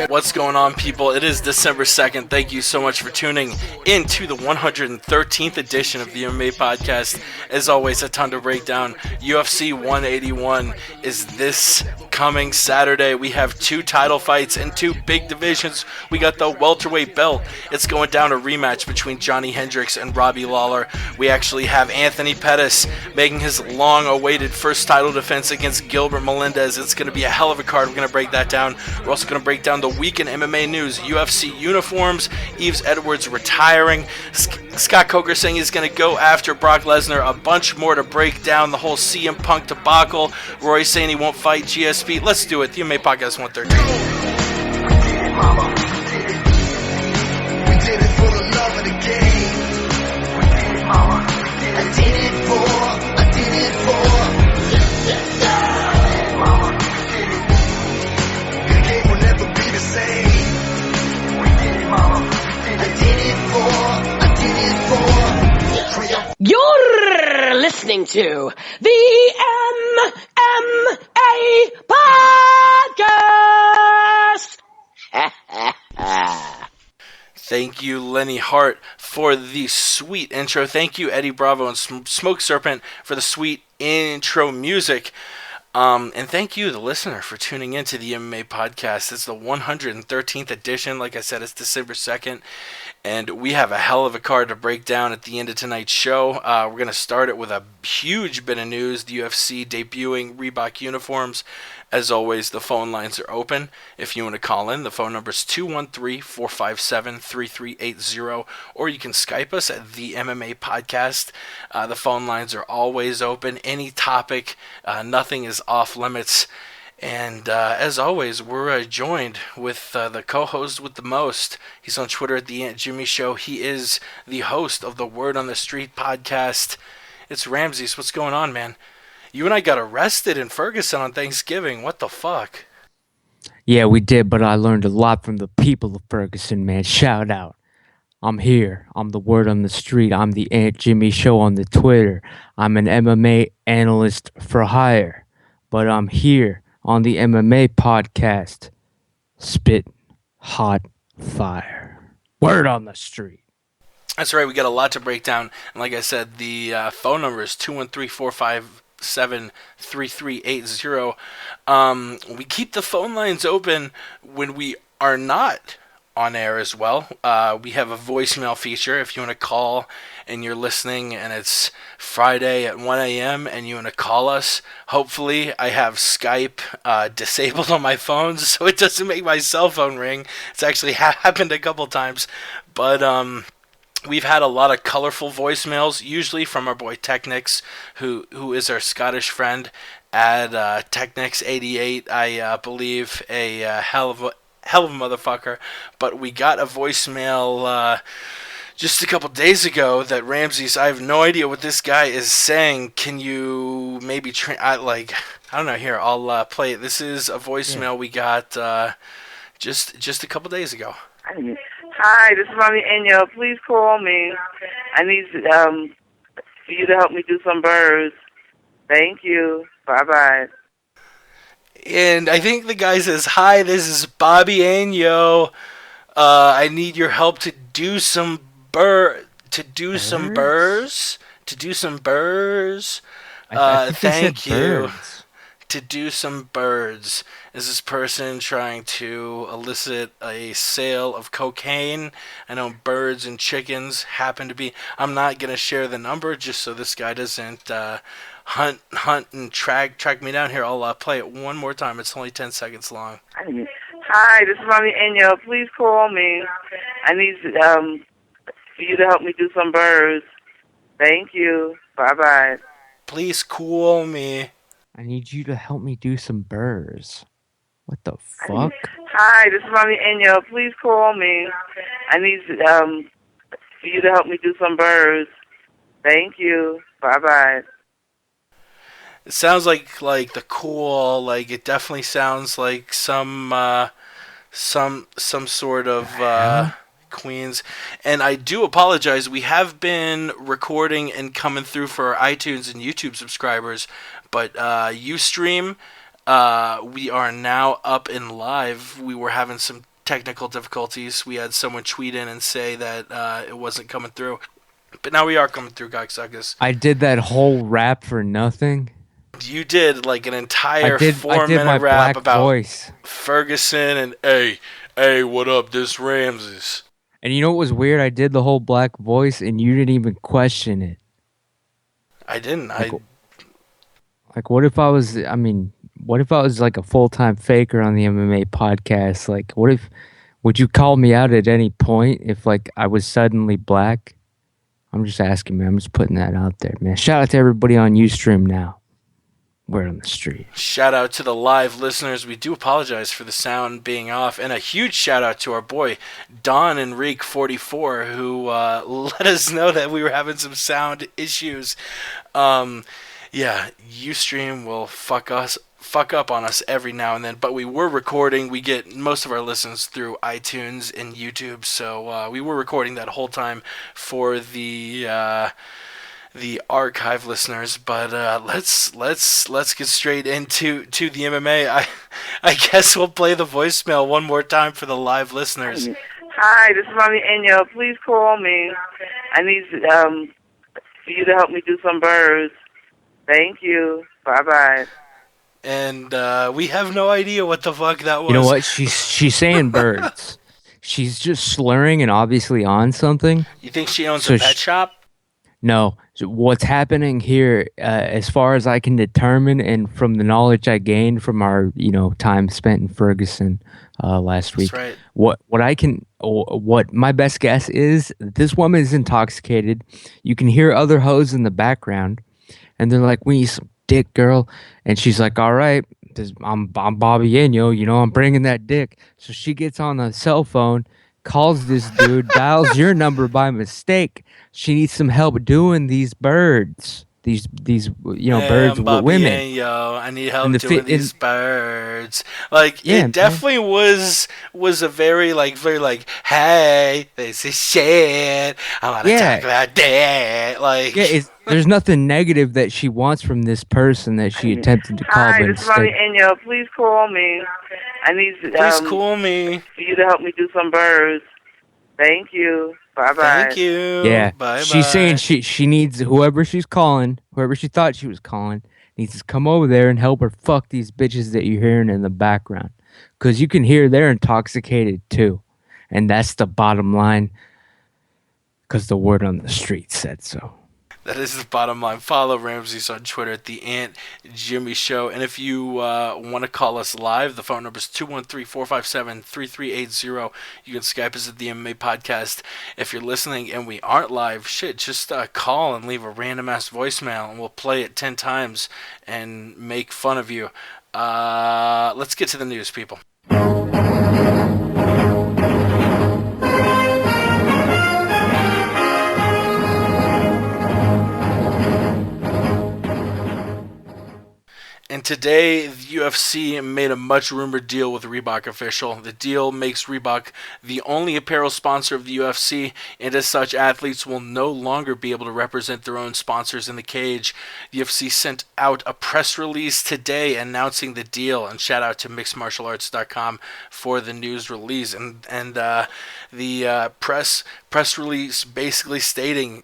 What's going on, people? It is December 2nd. Thank you so much for tuning into the 113th edition of the MMA Podcast. As always, a ton to break down. UFC 181 is this coming Saturday. We have two title fights and two big divisions. We got the welterweight belt. It's going down a rematch between Johnny Hendricks and Robbie Lawler. We actually have Anthony Pettis making his long-awaited first title defense against Gilbert Melendez. It's going to be a hell of a card. We're going to break that down. We're also going to break down the week in MMA news, UFC uniforms, Yves Edwards retiring, Scott Coker saying he's going to go after Brock Lesnar, a bunch more to break down, the whole CM Punk debacle, Roy saying he won't fight GSP. Let's do it. The MMA Podcast 113. We did it for the love of the game. We did it, mama. I did it for. Mama, the game will never be the same. We did it, mama. I did it for. You're listening to the MMA Podcast. Thank you, Lenny Hart, for the sweet intro. Thank you, Eddie Bravo and Smoke Serpent, for the sweet intro music. And thank you, the listener, for tuning in to the MMA Podcast. It's the 113th edition. Like I said, it's December 2nd. And we have a hell of a card to break down at the end of tonight's show. We're going to start it with a huge bit of news. The UFC debuting Reebok uniforms. As always, the phone lines are open. If you want to call in, the phone number is 213-457-3380. Or you can Skype us at the MMA Podcast. The phone lines are always open. Any topic, nothing is off limits. And as always, we're joined with the co-host with the most. He's on Twitter at the Aunt Jimmy Show. He is the host of the Word on the Street podcast. It's Ramses. What's going on, man? You and I got arrested in Ferguson on Thanksgiving. What the fuck? Yeah, we did, but I learned a lot from the people of Ferguson, man. Shout out. I'm here. I'm the Word on the Street. I'm the Aunt Jimmy Show on the Twitter. I'm an MMA analyst for hire, but I'm here on the MMA Podcast. Spit hot fire. Word on the Street. That's right. We got a lot to break down. And like I said, the phone number is 213-457-3380. We keep the phone lines open when we are not on air as well. We have a voicemail feature if you want to call and you're listening and it's Friday at 1 a.m. and you want to call us. Hopefully I have Skype disabled on my phone so it doesn't make my cell phone ring. It's actually happened a couple times. But we've had a lot of colorful voicemails, usually from our boy Technics, who is our Scottish friend at Technics88, I believe, a hell of a motherfucker. But we got a voicemail just a couple days ago that Ramses, I have no idea what this guy is saying. Can you maybe I don't know. Here, I'll play it. This is a voicemail we got just a couple days ago. Hi, this is Mommy Enya. Please call me. I need for you to help me do some birds. Thank you. Bye-bye. And I think the guy says, "Hi, this is Bobby Anyo. I need your help to do some burrs. Thank you. Birds. To do some birds." Is this person trying to elicit a sale of cocaine? I know birds and chickens happen to be. I'm not gonna share the number just so this guy doesn't hunt and track me down here. I'll play it one more time. It's only 10 seconds long. Hi, this is Mommy Enya. Please call me. I need for you to help me do some birds. Thank you. Bye-bye. Please call me. I need you to help me do some burrs. What the fuck? Hi, this is Mommy Enya. Please call me. I need for you to help me do some birds. Thank you. Bye-bye. It sounds like the cool, it definitely sounds like some sort of Queens. And I do apologize. We have been recording and coming through for our iTunes and YouTube subscribers, but Ustream We are now up and live. We were having some technical difficulties. We had someone tweet in and say that it wasn't coming through. But now we are coming through, cocksuckers. I did that whole rap for nothing. You did like an entire I did 4-minute my rap black about voice. Ferguson and hey, what up? This Ramses. And you know what was weird? I did the whole black voice, and you didn't even question it. I didn't. Like, what if I was? I mean, what if I was like a full-time faker on the MMA podcast? Like, would you call me out at any point if like I was suddenly black? I'm just asking, man. I'm just putting that out there, man. Shout out to everybody on Ustream now. Word on the street. Shout out to the live listeners. We do apologize for the sound being off, and a huge shout out to our boy Don Enrique 44, who let us know that we were having some sound issues. Yeah, Ustream will fuck up on us every now and then, but we were recording. We get most of our listens through iTunes and YouTube, so we were recording that whole time for the archive listeners. But let's get straight into the MMA. I guess we'll play the voicemail one more time for the live listeners. Hi, this is Mommy Enya. Please call me. I need for you to help me do some birds. Thank you. Bye-bye. And we have no idea what the fuck that was. You know what? She's saying birds. She's just slurring and obviously on something. You think she owns a pet shop? No. So what's happening here, as far as I can determine, and from the knowledge I gained from our time spent in Ferguson last week, That's right. What my best guess is, this woman is intoxicated. You can hear other hoes in the background, and they're like, "We need some dick, girl," and she's like, "All right, I'm Bobby Eno, I'm bringing that dick." So she gets on the cell phone, calls this dude, dials your number by mistake. She needs some help doing these birds. These birds with Bobby women. I need help doing these birds. Like, Yeah, it definitely was a very, hey, this is shit. I want to talk about that. Like, there's nothing negative that she wants from this person that she attempted to call. Hi, this is Mommy Enya. Please call me. I need please call me for you to help me do some birds. Thank you. Bye-bye. Thank you. Yeah. Bye-bye. She's saying she needs whoever she's calling, whoever she thought she was calling, needs to come over there and help her fuck these bitches that you're hearing in the background. Because you can hear they're intoxicated too. And that's the bottom line. Because the word on the street said so. That is the bottom line. Follow Ramses on Twitter at the Aunt Jimmy Show. And if you want to call us live, the phone number is 213-457-3380. You can Skype us at the MMA Podcast. If you're listening and we aren't live, just call and leave a random ass voicemail, and we'll play it 10 times and make fun of you. Let's get to the news, people. And today, the UFC made a much-rumored deal with Reebok official. The deal makes Reebok the only apparel sponsor of the UFC, and as such, athletes will no longer be able to represent their own sponsors in the cage. The UFC sent out a press release today announcing the deal, and shout out to mixedmartialarts.com for the news release. And the press release basically stating,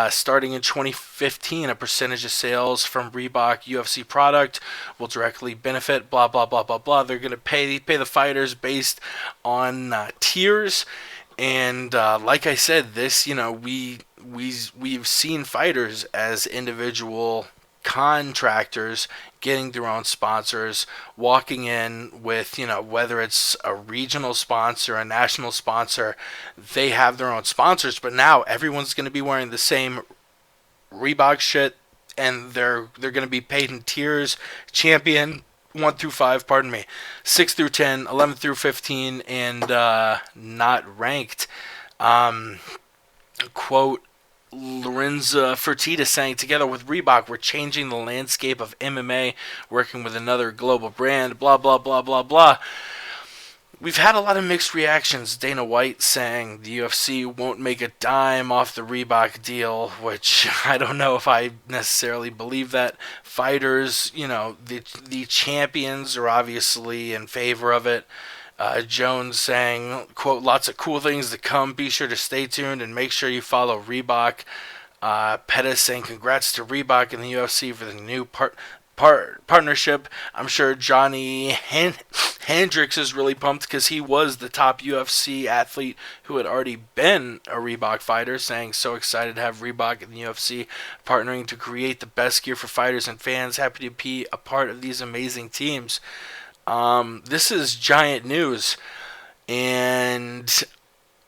starting in 2015, a percentage of sales from Reebok UFC product will directly benefit blah blah blah blah blah. They're gonna pay the fighters based on tiers, and like I said, this we've seen fighters as individual contractors getting their own sponsors, walking in with, whether it's a regional sponsor, a national sponsor, they have their own sponsors, but now everyone's going to be wearing the same Reebok shit, and they're going to be paid in tiers: champion 1 through 5, 6 through 10, 11 through 15, and not ranked. Quote, Lorenza Fertitta saying, together with Reebok, we're changing the landscape of MMA, working with another global brand, blah, blah, blah, blah, blah. We've had a lot of mixed reactions. Dana White saying the UFC won't make a dime off the Reebok deal, which I don't know if I necessarily believe that. Fighters, the champions are obviously in favor of it. Jones saying, quote, lots of cool things to come. Be sure to stay tuned and make sure you follow Reebok. Pettis saying congrats to Reebok and the UFC for the new partnership. I'm sure Johnny Hendricks is really pumped because he was the top UFC athlete who had already been a Reebok fighter, saying so excited to have Reebok and the UFC partnering to create the best gear for fighters and fans. Happy to be a part of these amazing teams. This is giant news, and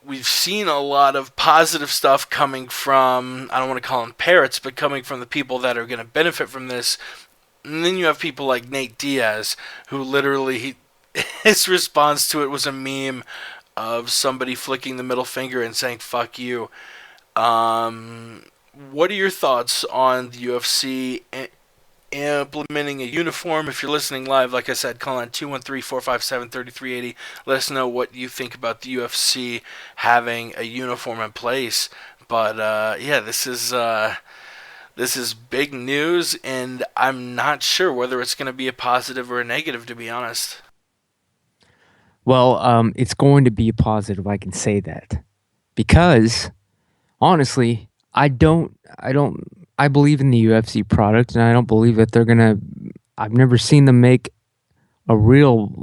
we've seen a lot of positive stuff coming from, I don't want to call them parrots, but coming from the people that are going to benefit from this. And then you have people like Nate Diaz, who literally, his response to it was a meme of somebody flicking the middle finger and saying, fuck you. What are your thoughts on the UFC implementing a uniform? If you're listening live, like I said, call on 213-457-3380. Let us know what you think about the UFC having a uniform in place. But this is big news, and I'm not sure whether it's going to be a positive or a negative, to be honest. Well, it's going to be a positive, I can say that. Because, honestly, I believe in the UFC product, and I don't believe that I've never seen them make a real,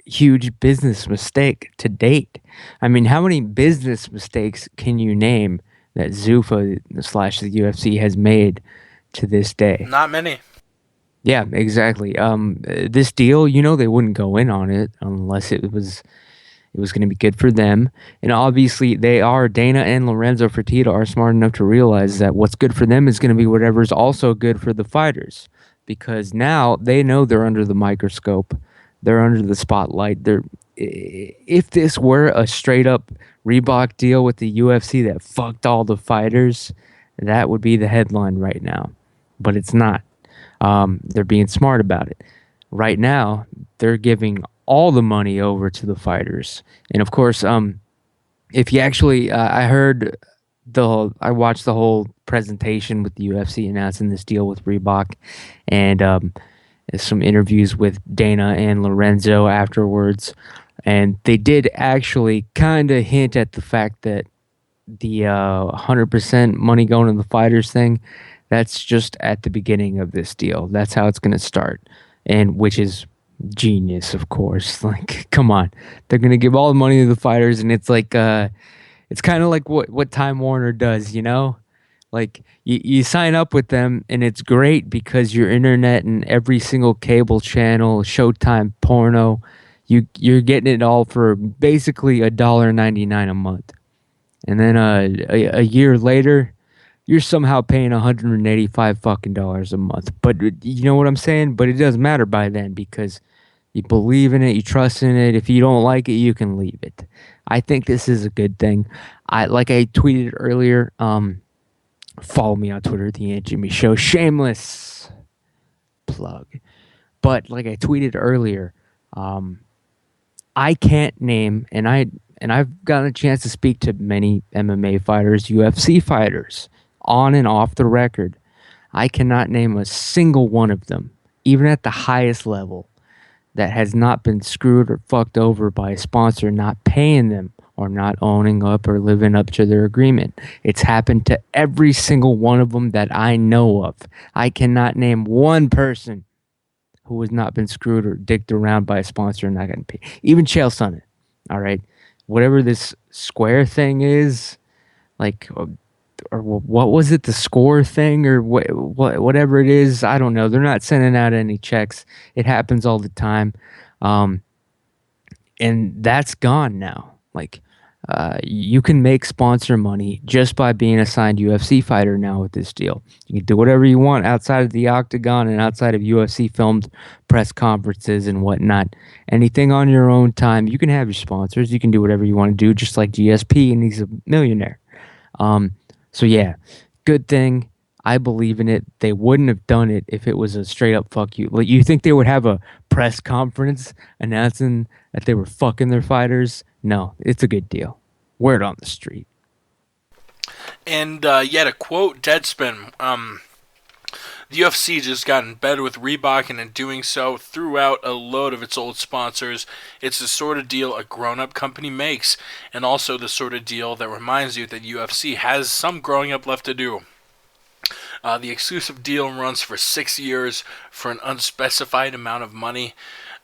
huge business mistake to date. I mean, how many business mistakes can you name that Zuffa / the UFC has made to this day? Not many. Yeah, exactly. This deal, they wouldn't go in on it unless it was going to be good for them. And obviously, Dana and Lorenzo Fertitta are smart enough to realize that what's good for them is going to be whatever is also good for the fighters. Because now they know they're under the microscope. They're under the spotlight. If this were a straight-up Reebok deal with the UFC that fucked all the fighters, that would be the headline right now. But it's not. They're being smart about it. Right now, they're giving all the money over to the fighters. And of course, if you actually, I watched the whole presentation with the UFC announcing this deal with Reebok, and some interviews with Dana and Lorenzo afterwards. And they did actually kind of hint at the fact that the 100% money going to the fighters thing, that's just at the beginning of this deal. That's how it's going to start, and which is genius, of course. Like, come on, they're going to give all the money to the fighters, and it's like, it's kind of like what Time Warner does, Like, you sign up with them, and it's great because your internet and every single cable channel, Showtime, porno, you're getting it all for basically $1.99 a month. And then a year later, you're somehow paying $185 fucking dollars a month. But you know what I'm saying? But it doesn't matter by then because you believe in it, you trust in it. If you don't like it, you can leave it. I think this is a good thing. I tweeted earlier, follow me on Twitter, The Aunt Jimmy Show. Shameless plug. But like I tweeted earlier, I can't name, and I've gotten a chance to speak to many MMA fighters, UFC fighters, on and off the record. I cannot name a single one of them, even at the highest level, that has not been screwed or fucked over by a sponsor not paying them or not owning up or living up to their agreement. It's happened to every single one of them that I know of. I cannot name one person who has not been screwed or dicked around by a sponsor and not getting paid. Even Chael Sonnen, all right? Whatever this Square thing is, or what was it, the Score thing, or whatever it is, I don't know. They're not sending out any checks. It happens all the time. And that's gone now. You can make sponsor money just by being a signed UFC fighter now with this deal. You can do whatever you want outside of the octagon and outside of UFC filmed press conferences and whatnot. Anything on your own time. You can have your sponsors. You can do whatever you want to do, just like GSP, and he's a millionaire. So yeah, good thing. I believe in it. They wouldn't have done it if it was a straight up fuck you. Like, you think they would have a press conference announcing that they were fucking their fighters? No, it's a good deal. Word on the street. And to quote Deadspin, the UFC just got in bed with Reebok, and in doing so, threw out a load of its old sponsors. It's the sort of deal a grown-up company makes, and also the sort of deal that reminds you that UFC has some growing up left to do. The exclusive deal runs for 6 years for an unspecified amount of money.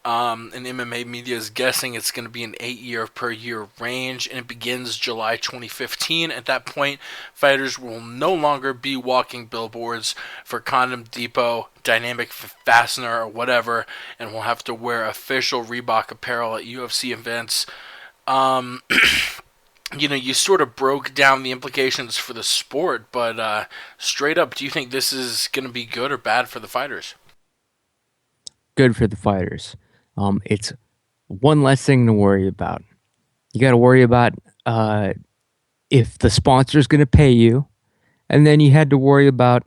And MMA media is guessing it's going to be an 8-year per year range, and it begins July 2015. At that point, fighters will no longer be walking billboards for Condom Depot, Dynamic Fastener, or whatever, and will have to wear official Reebok apparel at UFC events. You sort of broke down the implications for the sport, but straight up, do you think this is going to be good or bad for the fighters? Good for the fighters. It's one less thing to worry about. You got to worry about if the sponsor's going to pay you, and then you had to worry about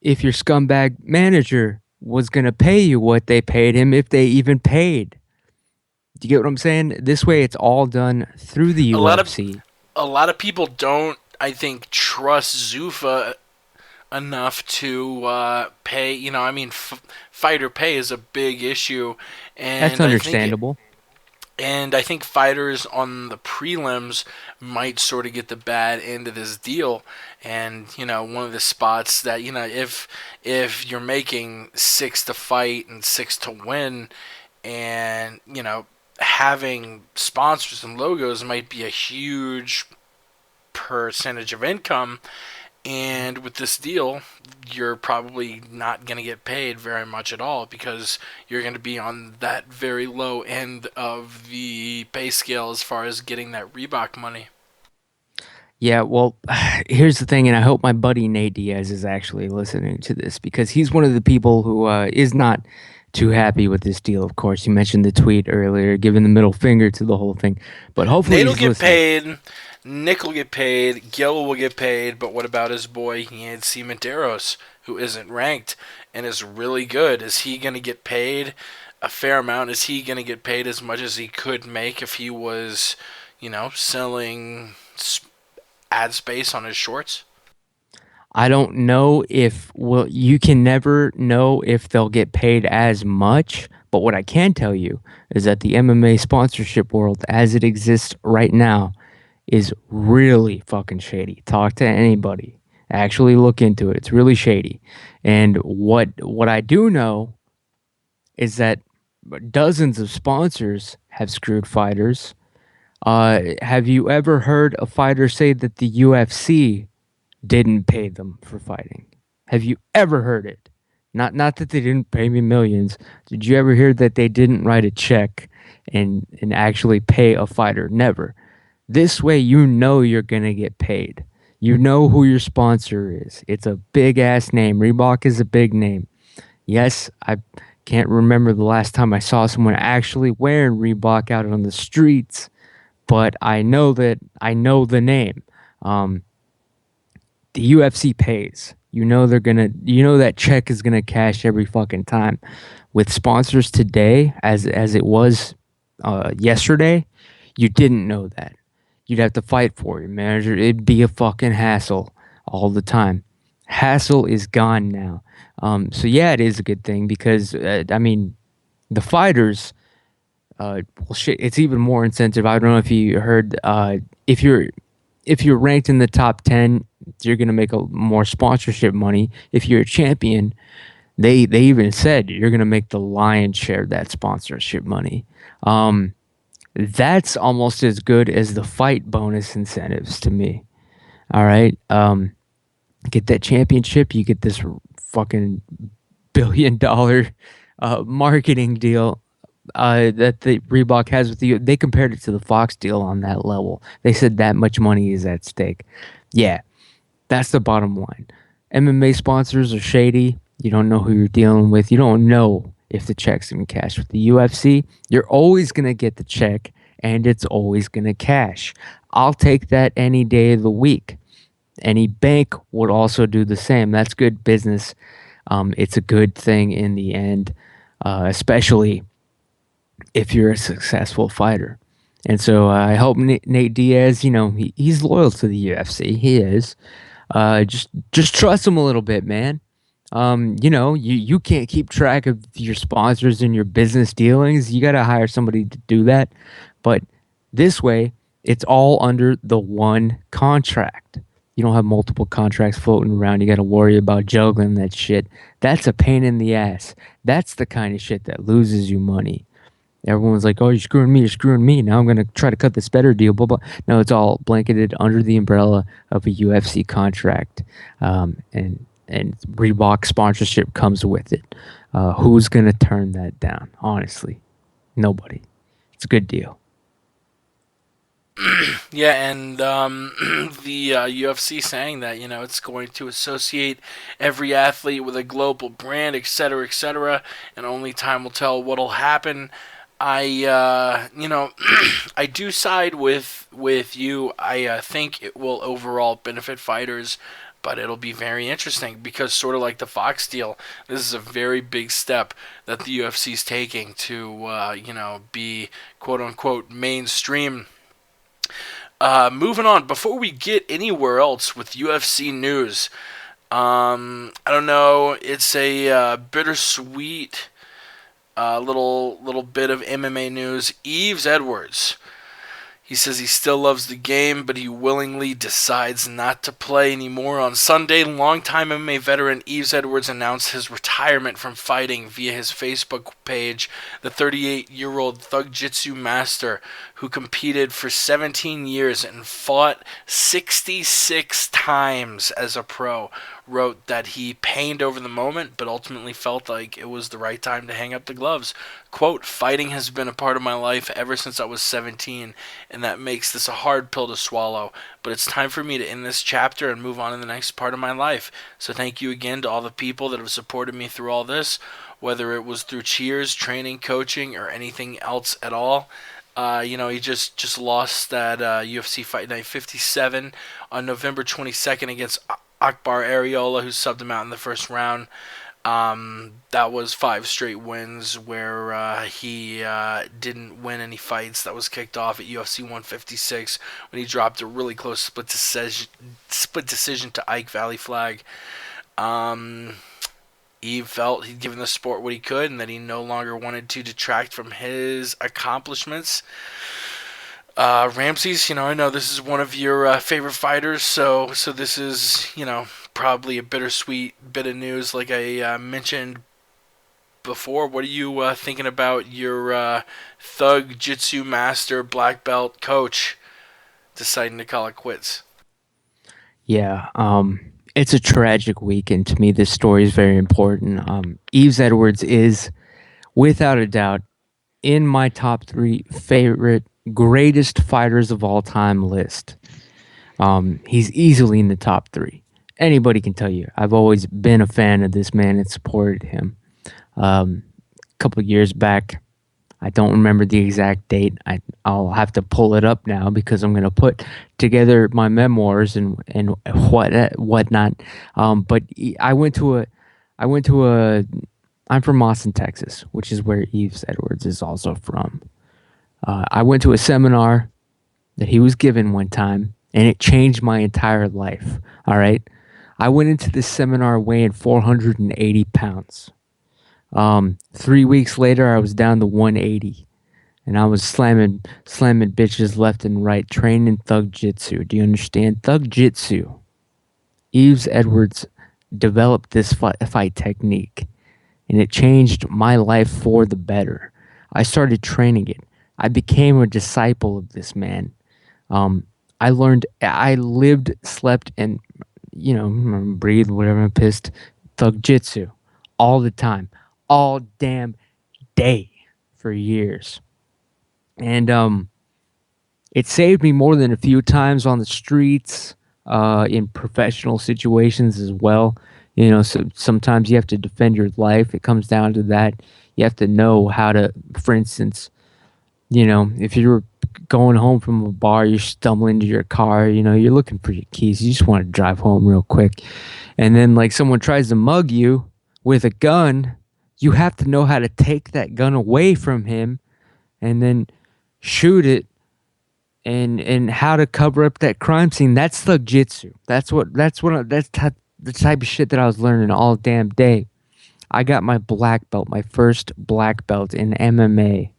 if your scumbag manager was going to pay you what they paid him, if they even paid. Do you get what I'm saying? This way, it's all done through the UFC. A lot of people don't, I think, trust Zuffa enough to pay. Fighter pay is a big issue, and that's understandable. I think fighters on the prelims might sort of get the bad end of this deal. And one of the spots that if you're making 6 to fight and 6 to win, and having sponsors and logos might be a huge percentage of income. And with this deal, you're probably not going to get paid very much at all, because you're going to be on that very low end of the pay scale as far as getting that Reebok money. Yeah, well, here's the thing, and I hope my buddy Nate Diaz is actually listening to this, because he's one of the people who is not too happy with this deal. Of course, you mentioned the tweet earlier, giving the middle finger to the whole thing. But hopefully Nate'll get paid, Nick will get paid, Gil will get paid, but what about his boy Yancy Medeiros, who isn't ranked and is really good? Is he going to get paid a fair amount? Is he going to get paid as much as he could make if he was, selling ad space on his shorts? I don't know if, you can never know if they'll get paid as much, but what I can tell you is that the MMA sponsorship world as it exists right now is really fucking shady. Talk to anybody. Actually look into it. It's really shady. And what I do know is that dozens of sponsors have screwed fighters. Have you ever heard a fighter say that the UFC didn't pay them for fighting? Have you ever heard it? Not that they didn't pay me millions. Did you ever hear that they didn't write a check and actually pay a fighter? Never. This way, you're going to get paid. You know who your sponsor is. It's a big-ass name. Reebok is a big name. Yes, I can't remember the last time I saw someone actually wearing Reebok out on the streets, but I know the name. The UFC pays. That check is gonna cash every fucking time. With sponsors today, as it was yesterday, you didn't know that. You'd have to fight for your manager. It'd be a fucking hassle all the time. Hassle is gone now. So yeah, it is a good thing, because the fighters, it's even more incentive. I don't know if you heard, if you're ranked in the top 10, you're going to make more sponsorship money. If you're a champion, they even said you're going to make the lion's share of that sponsorship money. That's almost as good as the fight bonus incentives to me. All right. Get that championship, you get this fucking $1 billion marketing deal that the Reebok has with you. They compared it to the Fox deal on that level. They said that much money is at stake. Yeah, that's the bottom line. MMA sponsors are shady. You don't know who you're dealing with. You don't know if the check's going to cash. With the UFC, you're always going to get the check, and it's always going to cash. I'll take that any day of the week. Any bank would also do the same. That's good business. It's a good thing in the end, especially if you're a successful fighter. And so I hope Nate Diaz, he's loyal to the UFC. He is. Just trust him a little bit, man. You can't keep track of your sponsors and your business dealings. You got to hire somebody to do that. But this way, it's all under the one contract. You don't have multiple contracts floating around. You got to worry about juggling that shit. That's a pain in the ass. That's the kind of shit that loses you money. Everyone's like, "Oh, you're screwing me. You're screwing me." Now I'm gonna try to cut this better deal. Blah blah. No, it's all blanketed under the umbrella of a UFC contract, and Reebok sponsorship comes with it. Who's gonna turn that down? Honestly, nobody. It's a good deal. Yeah, and the UFC saying that it's going to associate every athlete with a global brand, etc., and only time will tell what'll happen. I I do side with you. I think it will overall benefit fighters, but it'll be very interesting because sort of like the Fox deal, this is a very big step that the UFC is taking to be quote unquote mainstream. Moving on, before we get anywhere else with UFC news, I don't know, it's a bittersweet little bit of MMA news. Yves Edwards. He says he still loves the game, but he willingly decides not to play anymore. On Sunday, longtime MMA veteran Yves Edwards announced his retirement from fighting via his Facebook page. The 38-year-old Thug Jitsu master, who competed for 17 years and fought 66 times as a pro, wrote that he pained over the moment, but ultimately felt like it was the right time to hang up the gloves. Quote, "Fighting has been a part of my life ever since I was 17, and that makes this a hard pill to swallow. But it's time for me to end this chapter and move on to the next part of my life. So thank you again to all the people that have supported me through all this, whether it was through cheers, training, coaching, or anything else at all." He just lost that UFC Fight Night 57 on November 22nd against Akbar Ariola, who subbed him out in the first round. That was 5 straight wins where he didn't win any fights. That was kicked off at UFC 156 when he dropped a really close split decision to Ike Valley Flag. He felt he'd given the sport what he could and that he no longer wanted to detract from his accomplishments. Ramses, I know this is one of your favorite fighters, so this is, probably a bittersweet bit of news like I mentioned before. What are you thinking about your Thug Jitsu master black belt coach deciding to call it quits? Yeah, it's a tragic week, and to me, this story is very important. Yves Edwards is, without a doubt, in my top 3 favorite greatest fighters of all time list. He's easily in the top 3. Anybody can tell you. I've always been a fan of this man and supported him. A couple of years back, I don't remember the exact date. I'll have to pull it up now because I'm going to put together my memoirs and whatnot. But I went to a. I'm from Austin, Texas, which is where Yves Edwards is also from. I went to a seminar that he was given one time, and it changed my entire life. All right, I went into this seminar weighing 480 pounds. 3 weeks later, I was down to 180, and I was slamming bitches left and right, training Thug Jitsu. Do you understand? Thug Jitsu. Yves Edwards developed this fight technique, and it changed my life for the better. I started training it. I became a disciple of this man. I lived, slept, and breathed, whatever, pissed Thug Jitsu all the time, all damn day for years. And it saved me more than a few times on the streets, in professional situations as well. So sometimes you have to defend your life. It comes down to that. You have to know how to, for instance, If you're going home from a bar, you're stumbling to your car, you're looking for your keys. You just want to drive home real quick. And then, like, someone tries to mug you with a gun, you have to know how to take that gun away from him and then shoot it, and how to cover up that crime scene. That's thug jitsu. The type of shit that I was learning all damn day. I got my black belt, my first black belt in MMA,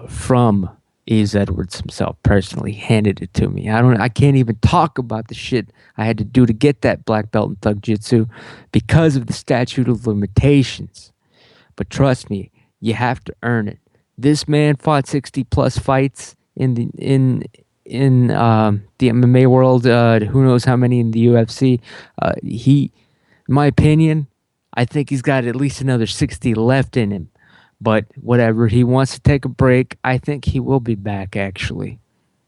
from Yves Edwards himself personally. Handed it to me. I can't even talk about the shit I had to do to get that black belt in thug jitsu because of the statute of limitations. But trust me, you have to earn it. This man fought 60 plus fights in the MMA world. Who knows how many in the UFC? In my opinion, I think he's got at least another 60 left in him. But whatever, he wants to take a break. I think he will be back, actually.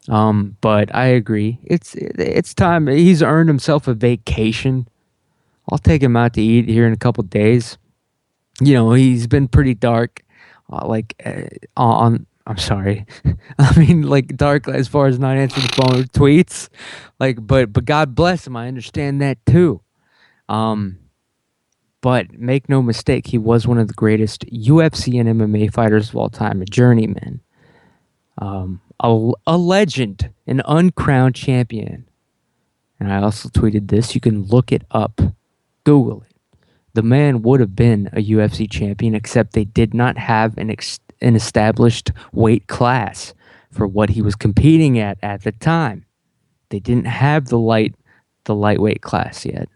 But I agree. It's time. He's earned himself a vacation. I'll take him out to eat here in a couple days. He's been pretty dark. I'm sorry. I mean, like, dark as far as not answering the phone or tweets. But God bless him. I understand that too. But make no mistake, he was one of the greatest UFC and MMA fighters of all time, a journeyman, a legend, an uncrowned champion. And I also tweeted this. You can look it up. Google it. The man would have been a UFC champion, except they did not have an established weight class for what he was competing at the time. They didn't have the lightweight class yet.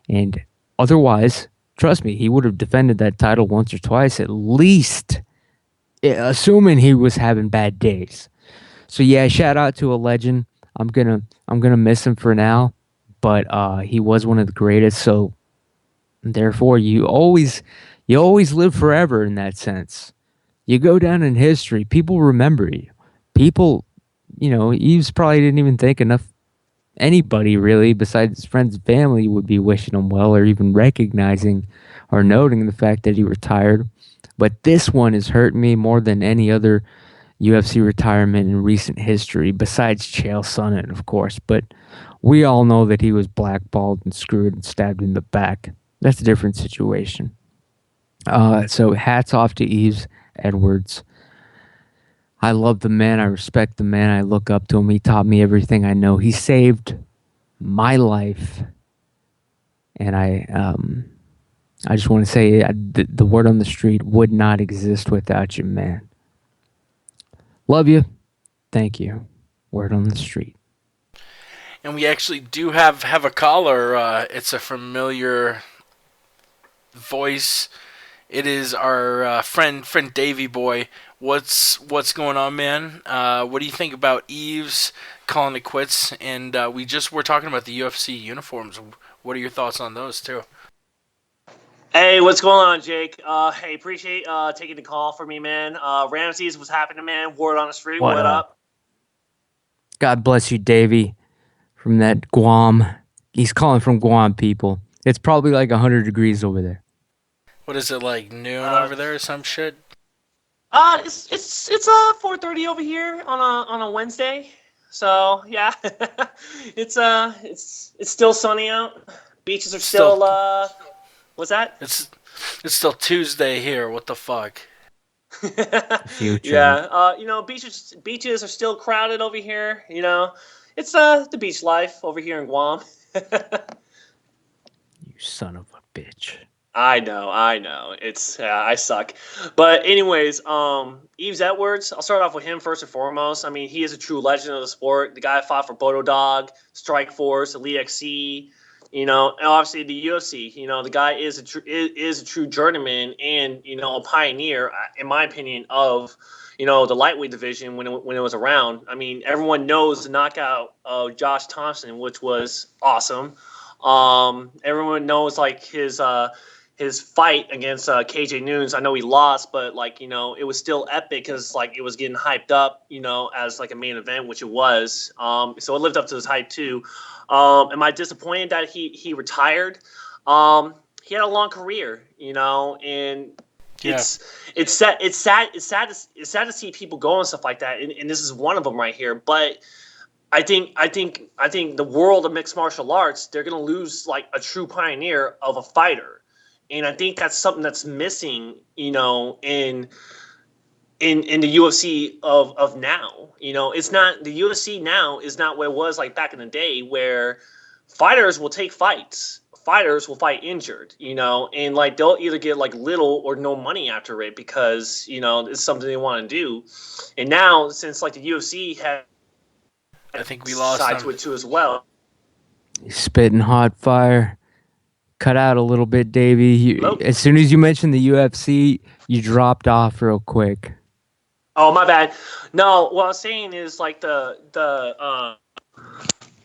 And otherwise, trust me, he would have defended that title once or twice at least, assuming he was having bad days. So yeah, shout out to a legend. I'm gonna miss him for now, but he was one of the greatest. So therefore, you always live forever in that sense. You go down in history. People remember you. People, Eves probably didn't even think enough. Anybody really, besides his friends and family, would be wishing him well or even recognizing or noting the fact that he retired. But this one has hurt me more than any other UFC retirement in recent history, besides Chael Sonnen, of course. But we all know that he was blackballed and screwed and stabbed in the back. That's a different situation. So hats off to Yves Edwards. I love the man. I respect the man. I look up to him. He taught me everything I know. He saved my life. And I just want to say the word on the street would not exist without you, man. Love you. Thank you. Word on the street. And we actually do have a caller. It's a familiar voice. It is our friend Davey Boy. What's going on, man? What do you think about Yves calling it quits? And we're talking about the UFC uniforms. What are your thoughts on those too? Hey, what's going on, Jake? Hey, appreciate taking the call for me, man. Ramses, what's happening, man? Word on the street, what up? God bless you, Davey, from that Guam. He's calling from Guam, people. It's probably like 100 degrees over there. What is it, like noon over there or some shit? It's 4:30 over here on a Wednesday. So yeah, it's still sunny out. Beaches are still what's that? It's still Tuesday here. What the fuck? Future. Yeah. Beaches are still crowded over here. It's the beach life over here in Guam. You son of a bitch. I know. It's I suck. But anyways, Yves Edwards, I'll start off with him first and foremost. I mean, he is a true legend of the sport. The guy fought for Bodo Dog, Strike Force, Elite XC, and obviously the UFC. The guy is a true journeyman and, a pioneer, in my opinion, of, the lightweight division when it was around. I mean, everyone knows the knockout of Josh Thompson, which was awesome. Everyone knows like his fight against KJ Noons. I know he lost, but it was still epic because it was getting hyped up, as a main event, which it was. So it lived up to his hype too. Am I disappointed that he retired? He had a long career, and Yeah. It's sad to see people go and stuff like that, and this is one of them right here. But I think the world of mixed martial arts, they're gonna lose like a true pioneer of a fighter, and I think that's something that's missing, in the UFC of now. It's not, the UFC now is not what it was like back in the day, where fighters will take fights. Fighters will fight injured, and like they'll either get like little or no money after it because, it's something they want to do. And now, since like the UFC has, I think we lost side him. to it too as well. He's spitting hot fire. Cut out a little bit, Davey. Hello? As soon as you mentioned the UFC, you dropped off real quick. Oh, my bad. No, what I was saying is like the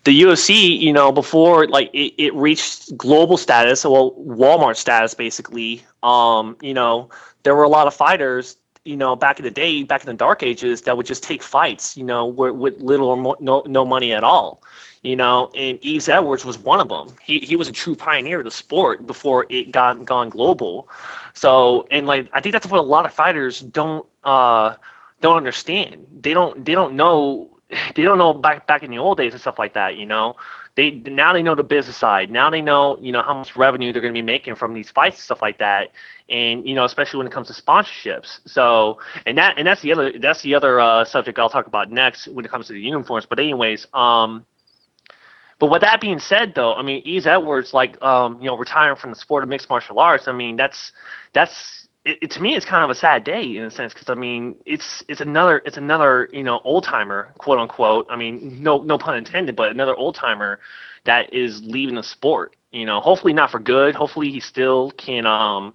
UFC, before like it reached global status, well, Walmart status basically. There were a lot of fighters, back in the day, back in the dark ages, that would just take fights, with little or no money at all. And Yves Edwards was one of them. He was a true pioneer of the sport before it gone global. So, and like I think that's what a lot of fighters don't understand. They don't know. They don't know back in the old days and stuff like that. They know the business side. Now they know how much revenue they're going to be making from these fights and stuff like that. And especially when it comes to sponsorships. So that's the other subject I'll talk about next when it comes to the uniforms. But anyways, but with that being said, though, I mean, Yves Edwards, like retiring from the sport of mixed martial arts. I mean, that's to me, it's kind of a sad day in a sense, because I mean, it's another old timer, quote unquote. I mean, no pun intended, but another old timer that is leaving the sport. Hopefully not for good. Hopefully he still can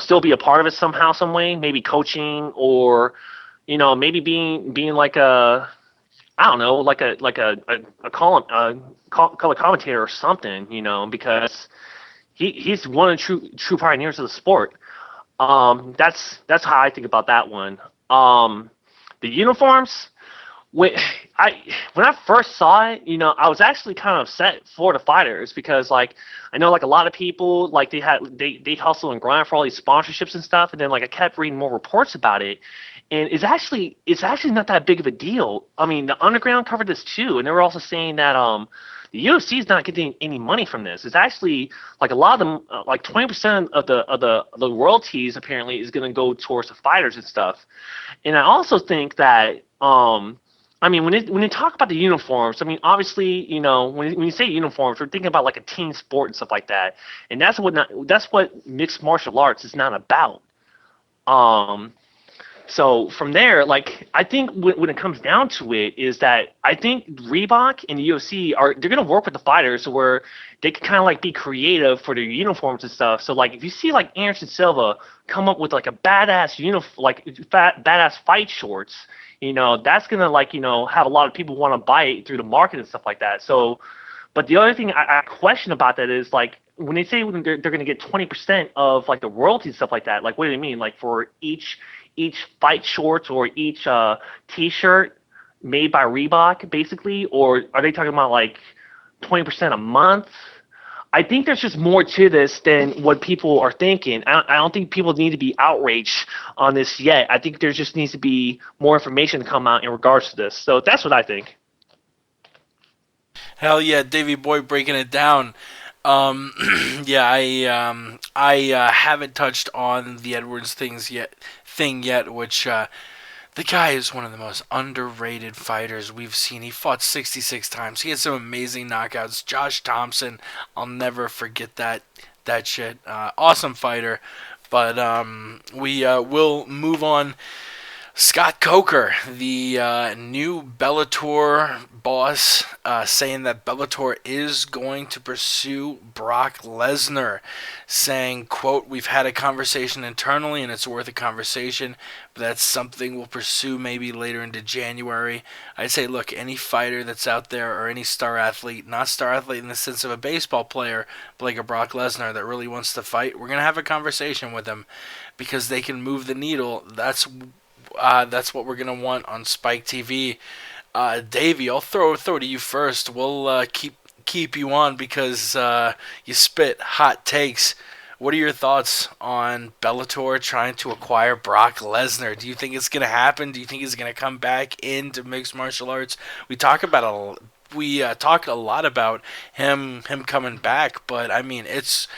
still be a part of it somehow, some way. Maybe coaching, or maybe being like a, I don't know, like a color commentator or something. Because he's one of the true pioneers of the sport. That's how I think about that one. The uniforms, when I first saw it, I was actually kind of upset for the fighters, because like I know like a lot of people, like they hustle and grind for all these sponsorships and stuff, and then like I kept reading more reports about it, and it's actually not that big of a deal. I mean, the Underground covered this too, and they were also saying that the UFC is not getting any money from this. It's actually like a lot of them, like 20% of the royalties apparently is going to go towards the fighters and stuff. And I also think that, I mean, when they talk about the uniforms, I mean, obviously, when you say uniforms, we're thinking about like a team sport and stuff like that. And that's what mixed martial arts is not about. So from there, like, I think when it comes down to it, is that I think Reebok and the UFC they're going to work with the fighters where they can kind of like be creative for their uniforms and stuff. So like if you see like Anderson Silva come up with like a badass badass fight shorts, that's going to like, have a lot of people want to buy it through the market and stuff like that. So, but the other thing I question about that is like, when they say they're going to get 20% of like the royalties and stuff like that, like what do they mean? Like for each fight shorts or each T-shirt made by Reebok, basically, or are they talking about like 20% a month? I think there's just more to this than what people are thinking. I don't think people need to be outraged on this yet. I think there just needs to be more information to come out in regards to this. So that's what I think. Hell yeah, Davey Boy breaking it down. Yeah, I haven't touched on the Edwards thing yet, which the guy is one of the most underrated fighters we've seen. He fought 66 times. He had some amazing knockouts. Josh Thompson, I'll never forget that shit. Awesome fighter. But we will move on. Scott Coker, the new Bellator boss, saying that Bellator is going to pursue Brock Lesnar, saying, quote, "We've had a conversation internally and it's worth a conversation, but that's something we'll pursue maybe later into January." I'd say, look, any fighter that's out there, or any star athlete, not star athlete in the sense of a baseball player, but like a Brock Lesnar that really wants to fight, we're going to have a conversation with them because they can move the needle. That's what we're going to want on Spike TV. Davey, I'll throw to you first. We'll keep you on because you spit hot takes. what are your thoughts on Bellator trying to acquire Brock Lesnar? Do you think it's going to happen? Do you think he's going to come back into mixed martial arts? We talked a lot about him coming back, but I mean it's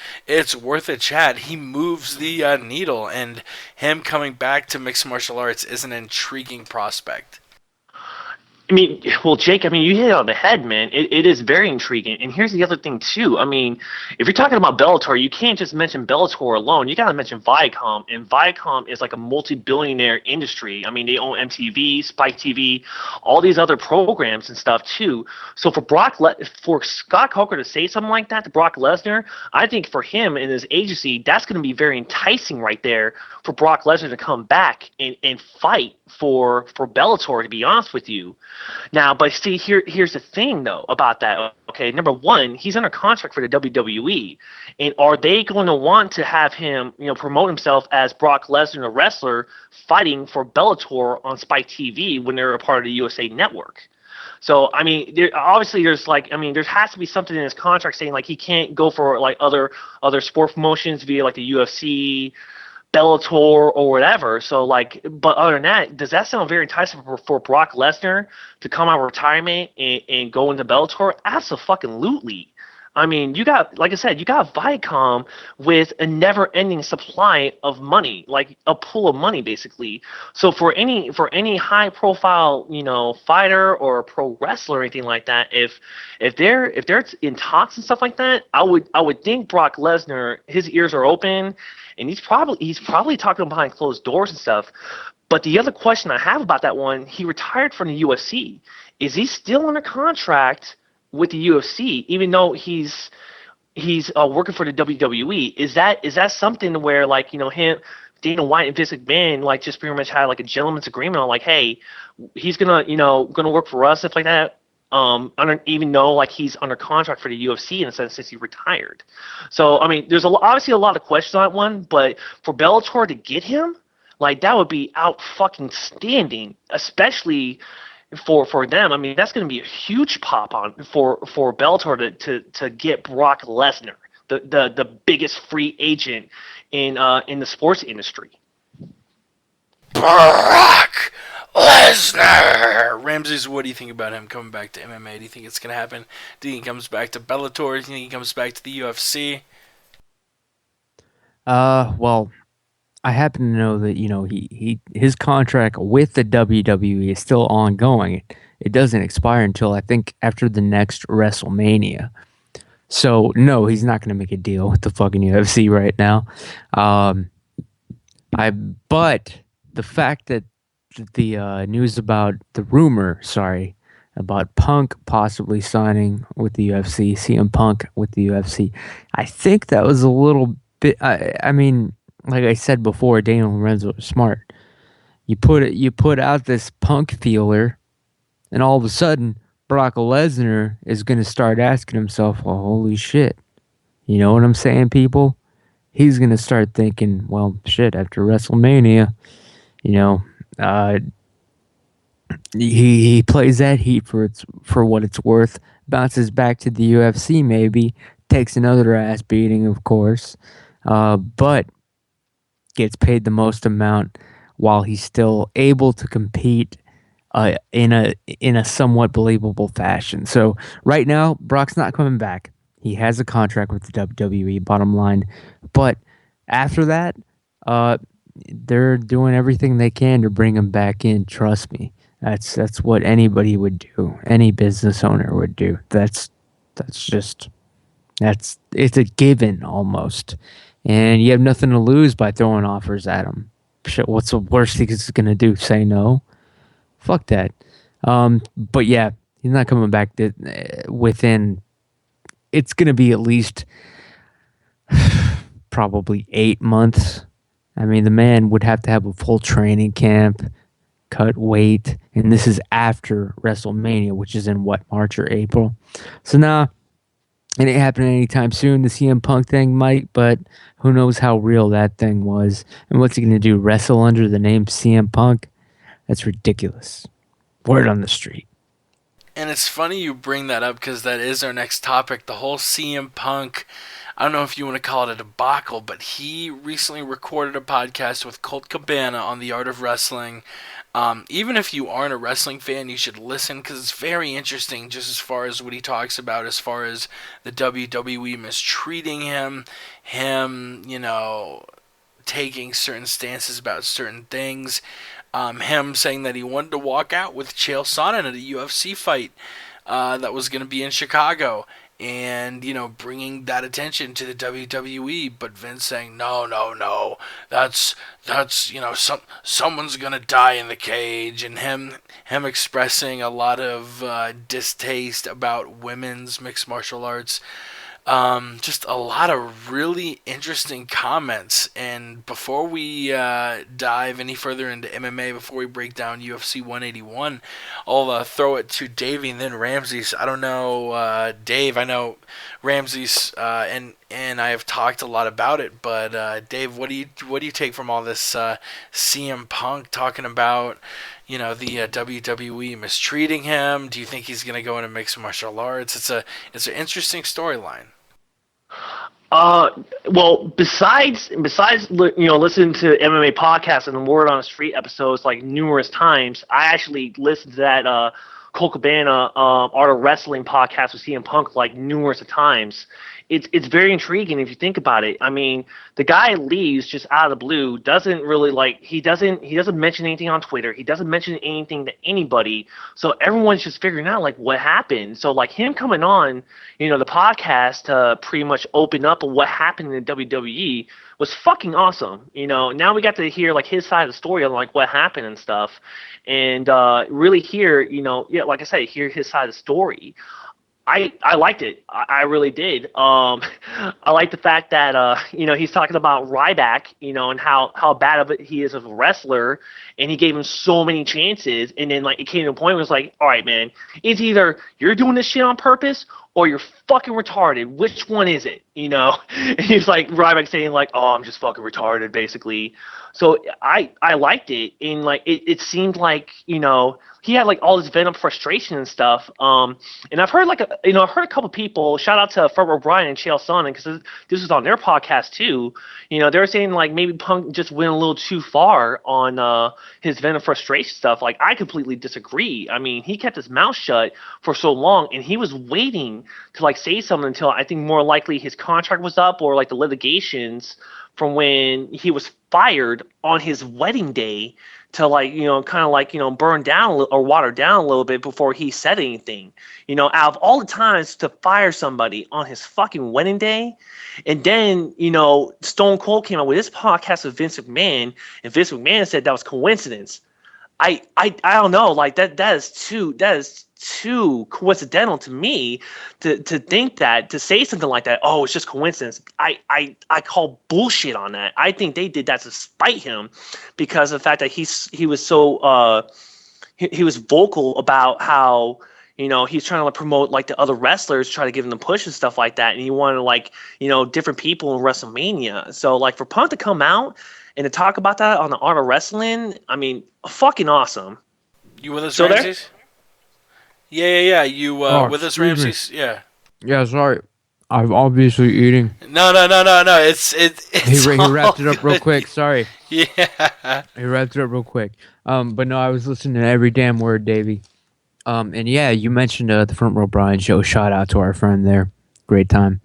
worth a chat. He moves the needle, and him coming back to mixed martial arts is an intriguing prospect. I mean, well, Jake, I mean, you hit it on the head, man. It is very intriguing. And here's the other thing, too. I mean, if you're talking about Bellator, you can't just mention Bellator alone. You got to mention Viacom. And Viacom is like a multi-billionaire industry. I mean, they own MTV, Spike TV, all these other programs and stuff, too. So for Scott Coker to say something like that to Brock Lesnar, I think for him and his agency, that's going to be very enticing right there for Brock Lesnar to come back and fight for Bellator, to be honest with you. Now, but see, here's the thing, though, about that. Okay, number one, he's under contract for the WWE, and are they going to want to have him, promote himself as Brock Lesnar, a wrestler, fighting for Bellator on Spike TV when they're a part of the USA Network? So, I mean, there has to be something in his contract saying like he can't go for like other sport promotions via like the UFC, Bellator, or whatever. So, but other than that, does that sound very enticing for Brock Lesnar to come out of retirement and go into Bellator? Absolutely. I mean, you got Viacom with a never-ending supply of money, like a pool of money, basically. So for any high-profile, fighter or pro wrestler or anything like that, if they're in talks and stuff like that, I would think Brock Lesnar, his ears are open, and he's probably talking behind closed doors and stuff. But the other question I have about that one, he retired from the UFC. Is he still under contract with the UFC, even though he's working for the WWE? Is that something where him, Dana White and Vince McMahon just pretty much had like a gentleman's agreement on hey, he's gonna work for us, stuff like that. Even though he's under contract for the UFC in a sense since he retired. So I mean, there's obviously a lot of questions on that one, but for Bellator to get him, that would be out fucking standing, especially for them. I mean, that's going to be a huge pop on for Bellator to get Brock Lesnar, the biggest free agent in the sports industry. Brock Lesnar! Ramses, what do you think about him coming back to MMA? Do you think it's going to happen? Do you think he comes back to Bellator? Do you think he comes back to the UFC? Well, I happen to know that his contract with the WWE is still ongoing. It doesn't expire until I think after the next WrestleMania. So no, he's not going to make a deal with the fucking UFC right now. But the fact that the news about about Punk possibly signing with the UFC, CM Punk with the UFC, I think that was a little bit. I mean, like I said before, Daniel Lorenzo was smart. You put out this Punk feeler, and all of a sudden, Brock Lesnar is going to start asking himself, well, holy shit. You know what I'm saying, people? He's going to start thinking, well, shit, after WrestleMania, he plays that heat for what it's worth, bounces back to the UFC maybe, takes another ass beating, of course, but gets paid the most amount while he's still able to compete in a somewhat believable fashion. So right now, Brock's not coming back. He has a contract with the WWE, bottom line. But after that, they're doing everything they can to bring him back in. Trust me. That's what anybody would do. Any business owner would do. It's a given almost. And you have nothing to lose by throwing offers at him. Shit, what's the worst he's going to do? Say no? Fuck that. But yeah, he's not coming back within. It's going to be at least probably 8 months. I mean, the man would have to have a full training camp, cut weight, and this is after WrestleMania, which is in March or April. So now, it ain't happening anytime soon. The CM Punk thing might, but who knows how real that thing was. And what's he going to do, wrestle under the name CM Punk? That's ridiculous. Word on the street. And it's funny you bring that up because that is our next topic. The whole CM Punk, I don't know if you want to call it a debacle, but he recently recorded a podcast with Colt Cabana on the art of wrestling. Even if you aren't a wrestling fan, you should listen because it's very interesting just as far as what he talks about as far as the WWE mistreating him, taking certain stances about certain things, him saying that he wanted to walk out with Chael Sonnen at a UFC fight that was going to be in Chicago, and bringing that attention to the WWE, but Vince saying no, that's someone's gonna die in the cage, and him expressing a lot of distaste about women's mixed martial arts. Just a lot of really interesting comments. And before we dive any further into MMA, before we break down UFC 181, I'll throw it to Davey and then Ramses. I don't know, Dave. I know Ramses and I have talked a lot about it, but Dave, what do you take from all this CM Punk talking about? The WWE mistreating him. Do you think he's going to go into mixed martial arts? It's an interesting storyline. Well, besides listening to MMA Podcast and the Word on the Street episodes like numerous times, I actually listened to that Colt Cabana Art of Wrestling podcast with CM Punk like numerous times. It's very intriguing if you think about it. I mean, the guy leaves just out of the blue, doesn't really he doesn't mention anything on Twitter. He doesn't mention anything to anybody. So everyone's just figuring out like what happened. So like him coming on, the podcast to pretty much open up what happened in the WWE was fucking awesome. Now we got to hear like his side of the story on like what happened and stuff, and really hear, like I said, hear his side of the story. I liked it. I really did. I like the fact that he's talking about Ryback, and how bad of it he is as a wrestler, and he gave him so many chances, and then like it came to a point where it's like, all right, man, it's either you're doing this shit on purpose or you're fucking retarded. Which one is it? And he's like Ryback saying like, oh, I'm just fucking retarded, basically. So I liked it, and like it seemed like he had like all this venom, frustration and stuff. And I've heard I've heard a couple people, shout out to Fred O'Brien and Chael Sonnen, because this was on their podcast too. They were saying like maybe Punk just went a little too far on his venom, frustration stuff. Like I completely disagree. I mean, he kept his mouth shut for so long, and he was waiting to like say something until I think more likely his contract was up or like the litigations from when he was fired on his wedding day to burn down or water down a little bit before he said anything. Out of all the times to fire somebody on his fucking wedding day, and then Stone Cold came out with this podcast with Vince McMahon, and Vince McMahon said that was coincidence. I don't know, like that is too coincidental to me to think that, to say something like that. Oh, it's just coincidence. I call bullshit on that. I think they did that to spite him because of the fact that he was so he was vocal about how he's trying to promote like the other wrestlers, try to give them the push and stuff like that, and he wanted different people in WrestleMania. So like for Punk to come out and to talk about that on the Art of Wrestling, I mean, fucking awesome. You with us, so Ramses? Yeah. You with us, Ramses? Me. Yeah. Yeah, sorry. I'm obviously eating. No. It's he wrapped it up real quick. Sorry. Yeah. He wrapped it up real quick. But no, I was listening to every damn word, Davey. And yeah, you mentioned the Front Row Brian show. Shout out to our friend there. Great time.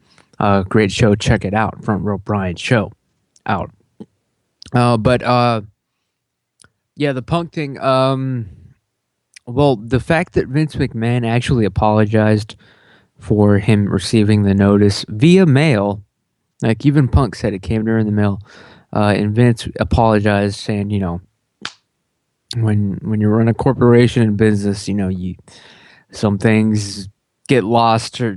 Great show. Check it out. Front Row Brian show. Out. But yeah, the Punk thing. Well, the fact that Vince McMahon actually apologized for him receiving the notice via mail, like even Punk said it came during the mail, and Vince apologized, saying, when you run a corporation in business, some things get lost, or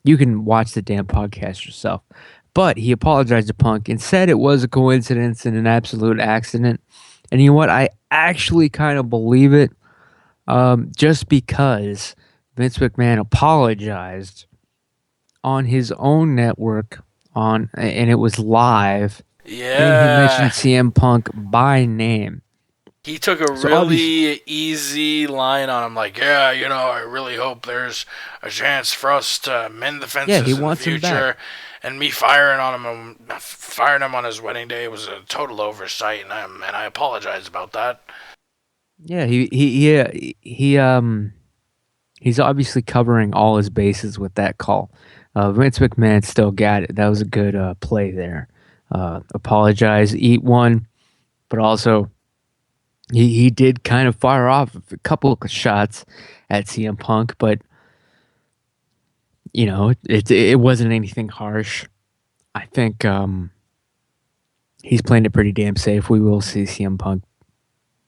you can watch the damn podcast yourself. But he apologized to Punk and said it was a coincidence and an absolute accident. And you know what? I actually kind of believe it, just because Vince McMahon apologized on his own network and it was live. Yeah. And he mentioned CM Punk by name. He took a So really easy line on him, like, yeah, I really hope there's a chance for us to mend the fences he in the wants him future. back. And me firing him on his wedding day was a total oversight, and I apologize about that. Yeah, he's obviously covering all his bases with that call. Vince McMahon still got it. That was a good play there. Apologize, eat one, but also he did kind of fire off a couple of shots at CM Punk, but it wasn't anything harsh. I think he's playing it pretty damn safe. We will see CM Punk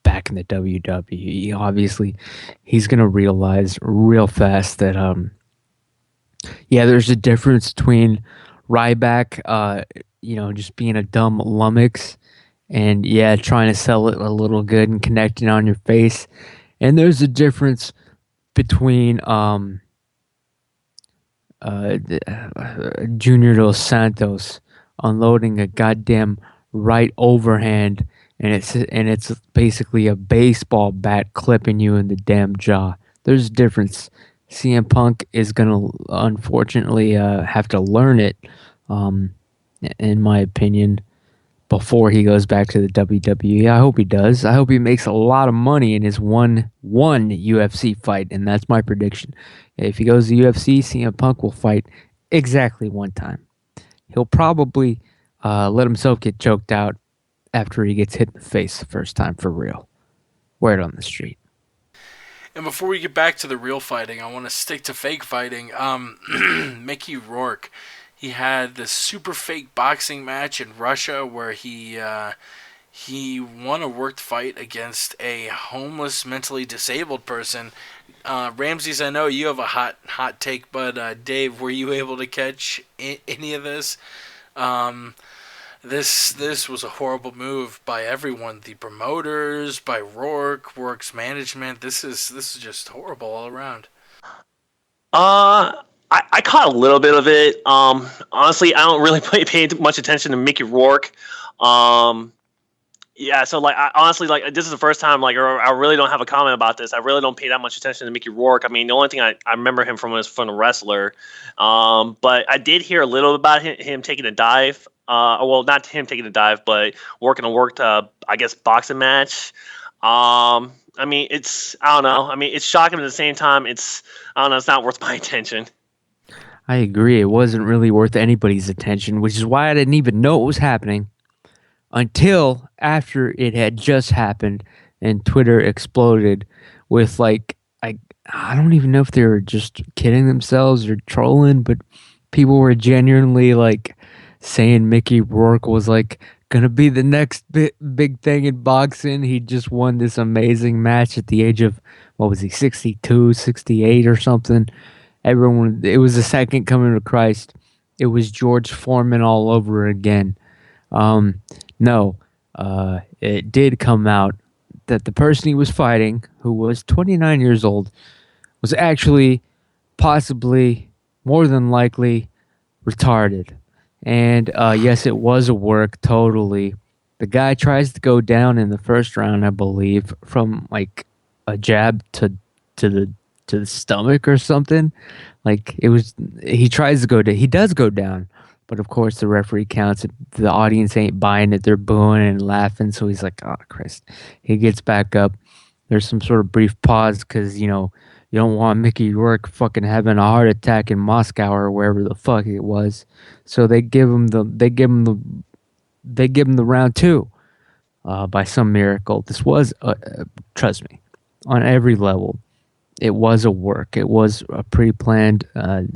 back in the WWE. Obviously, he's gonna realize real fast that there's a difference between Ryback, just being a dumb lummox, and trying to sell it a little good and connecting on your face, and there's a difference between Junior Dos Santos unloading a goddamn right overhand, and it's basically a baseball bat clipping you in the damn jaw. There's a difference. CM Punk is gonna unfortunately have to learn it, in my opinion, before he goes back to the WWE. I hope he does. I hope he makes a lot of money in his one UFC fight, and that's my prediction. If he goes to UFC, CM Punk will fight exactly one time. He'll probably let himself get choked out after he gets hit in the face the first time for real. Word on the street. And before we get back to the real fighting, I want to stick to fake fighting. Mickey Rourke, he had this super fake boxing match in Russia where he won a worked fight against a homeless, mentally disabled person. Ramses, I know you have a hot take, but Dave, were you able to catch any of this? This was a horrible move by everyone, the promoters, by Rourke's management. This is just horrible all around. I caught a little bit of it. Honestly, I don't really pay much attention to Mickey Rourke. So honestly, this is the first time I really don't have a comment about this. I really don't pay that much attention to Mickey Rourke. I mean, the only thing I remember him from was from the wrestler. But I did hear a little about him taking a dive. Well, not him taking a dive, but working a worked, boxing match. I mean, I don't know. I mean, it's shocking at the same time. I don't know. It's not worth my attention. I agree. It wasn't really worth anybody's attention, which is why I didn't even know it was happening until after it had just happened and Twitter exploded with I don't even know if they were just kidding themselves or trolling, but people were genuinely saying Mickey Rourke was gonna be the next big thing in boxing. He just won this amazing match at the age of, what was he, 62, 68 or something. It was the second coming of Christ. It was George Foreman all over again. No, it did come out that the person he was fighting, who was 29 years old, was actually possibly, more than likely, retarded. And yes, it was a work, totally. The guy tries to go down in the first round, I believe, from a jab to the stomach or something. He tries to go down. He does go down, but of course the referee counts it. The audience ain't buying it. They're booing and laughing. So he's like, "Oh Christ!" He gets back up. There's some sort of brief pause because you don't want Mickey Rourke fucking having a heart attack in Moscow or wherever the fuck it was. So they give him the round two. By some miracle, this was trust me, on every level. It was a work. It was a pre-planned.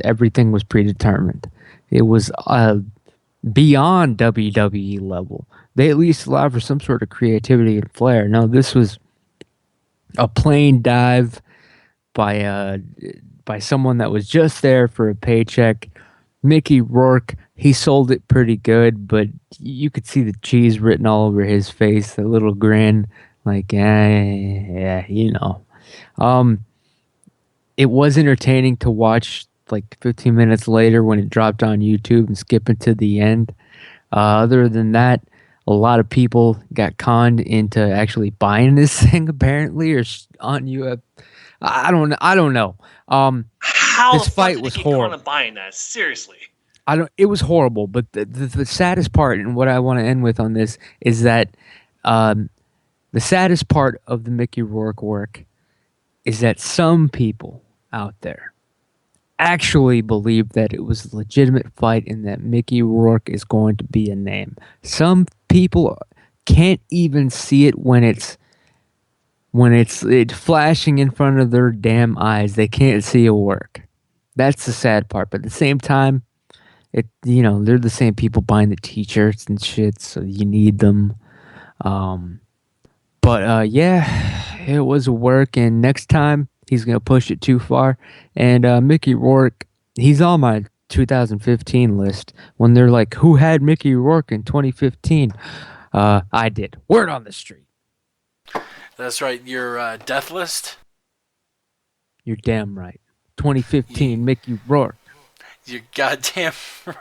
Everything was predetermined. It was beyond WWE level. They at least allowed for some sort of creativity and flair. No, this was a plain dive by someone that was just there for a paycheck. Mickey Rourke, he sold it pretty good, but you could see the cheese written all over his face, the little grin, It was entertaining to watch 15 minutes later when it dropped on YouTube and skip into the end. Other than that, a lot of people got conned into actually buying this thing apparently, or on UF. I don't know. How This the fuck fight did was they get caught horrible. on buying that? Seriously. It was horrible, but the saddest part, and what I want to end with on this, is that the saddest part of the Mickey Rourke work is that some people out there actually believe that it was a legitimate fight and that Mickey Rourke is going to be a name. Some people can't even see it when it's flashing in front of their damn eyes. They can't see it work. That's the sad part. But at the same time, they're the same people buying the t-shirts and shit, so you need them. But yeah, it was a work, and next time he's gonna push it too far. And Mickey Rourke, he's on my 2015 list. When they're like, who had Mickey Rourke in 2015? I did. Word on the street. That's right. Your death list. You're damn right. 2015 Mickey Rourke. You're goddamn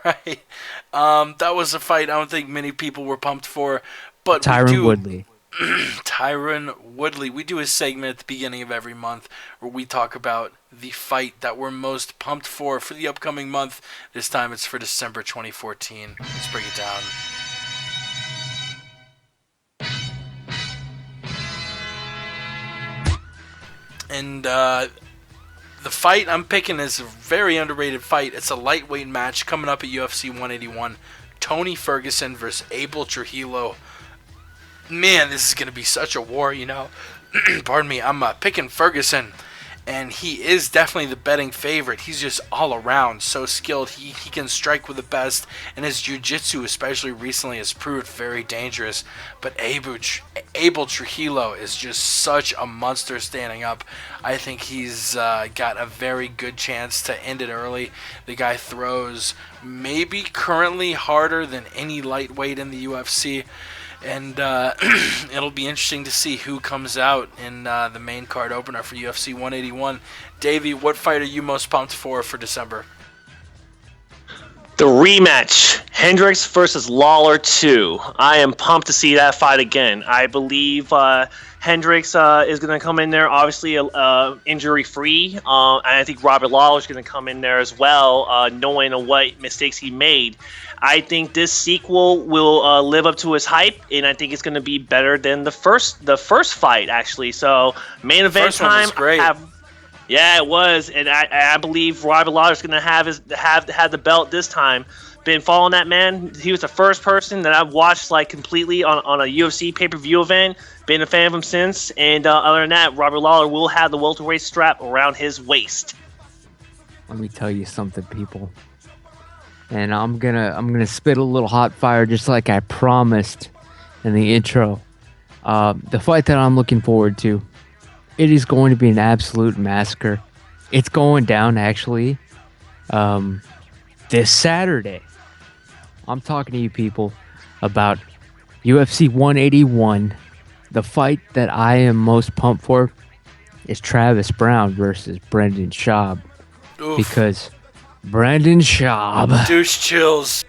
right. That was a fight I don't think many people were pumped for. But Tyron Woodley. Tyron Woodley. We do a segment at the beginning of every month where we talk about the fight that we're most pumped for the upcoming month. This time it's for December 2014. Let's break it down. And the fight I'm picking is a very underrated fight. It's a lightweight match coming up at UFC 181. Tony Ferguson versus Abel Trujillo. Man, this is going to be such a war, Pardon me, I'm picking Ferguson, and he is definitely the betting favorite. He's just all around so skilled. He can strike with the best, and his jiu-jitsu, especially recently, has proved very dangerous. But Abel Trujillo is just such a monster standing up. I think he's got a very good chance to end it early. The guy throws maybe currently harder than any lightweight in the UFC. And it'll be interesting to see who comes out in the main card opener for UFC 181. Davey, what fight are you most pumped for December? The rematch, Hendricks versus Lawler 2. I am pumped to see that fight again. I believe Hendricks is going to come in there, obviously injury-free. And I think Robert Lawler is going to come in there as well, knowing what mistakes he made. I think this sequel will live up to his hype, and I think it's going to be better than the first fight, actually. So, main event time. One was great. Yeah, it was, and I believe Robert Lawler is going to have the belt this time. Been following that man. He was the first person that I've watched completely on a UFC pay-per-view event. Been a fan of him since, and other than that, Robert Lawler will have the welterweight strap around his waist. Let me tell you something, people. And I'm gonna spit a little hot fire just like I promised in the intro. The fight that I'm looking forward to, it is going to be an absolute massacre. It's going down actually this Saturday. I'm talking to you people about UFC 181. The fight that I am most pumped for is Travis Brown versus Brendan Schaub. Oof. Because Brendan Schaub. Douche chills.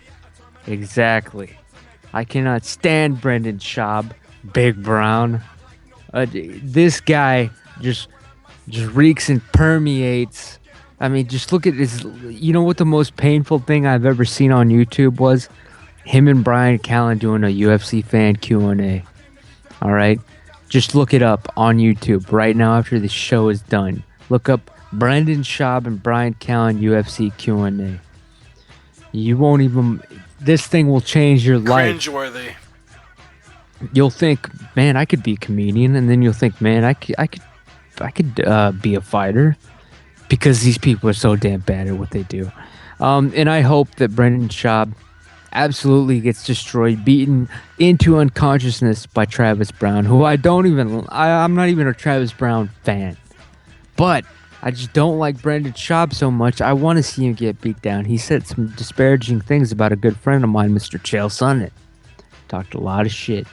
Exactly. I cannot stand Brendan Schaub, Big Brown. This guy just reeks and permeates. I mean, just look at his. You know what the most painful thing I've ever seen on YouTube was? Him and Brian Callen doing a UFC fan Q&A. All right, just look it up on YouTube right now after the show is done. Look up Brendan Schaub and Brian Callen UFC Q&A. You won't even. This thing will change your life. Cringeworthy. You'll think, man, I could be a comedian, and then you'll think, man, I could be a fighter, because these people are so damn bad at what they do. And I hope that Brendan Schaub absolutely gets destroyed, beaten into unconsciousness by Travis Brown, who I'm not even a Travis Brown fan, but I just don't like Brendan Schaub so much. I want to see him get beat down. He said some disparaging things about a good friend of mine, Mr. Chael Sonnen. Talked a lot of shit.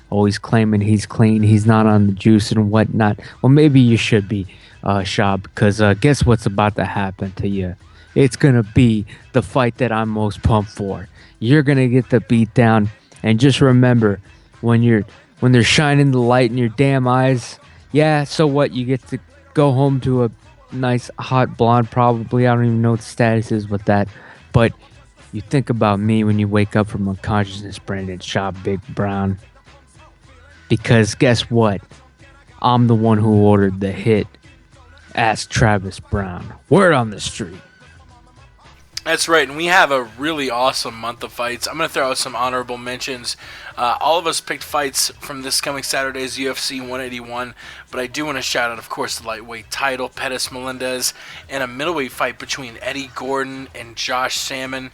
Always claiming he's clean, he's not on the juice and whatnot. Well, maybe you should be, Schaub, because guess what's about to happen to you? It's going to be the fight that I'm most pumped for. You're going to get the beat down, And just remember, when they're shining the light in your damn eyes, yeah, so what? You get to go home to a nice hot blonde, probably. I don't even know what the status is with that. But you think about me when you wake up from unconsciousness, Brandon Shaw, Big Brown. Because guess what? I'm the one who ordered the hit. Ask Travis Brown. Word on the street. That's right, and we have a really awesome month of fights. I'm going to throw out some honorable mentions. All of us picked fights from this coming Saturday's UFC 181, but I do want to shout out, of course, the lightweight title, Pettis Melendez, and a middleweight fight between Eddie Gordon and Josh Salmon.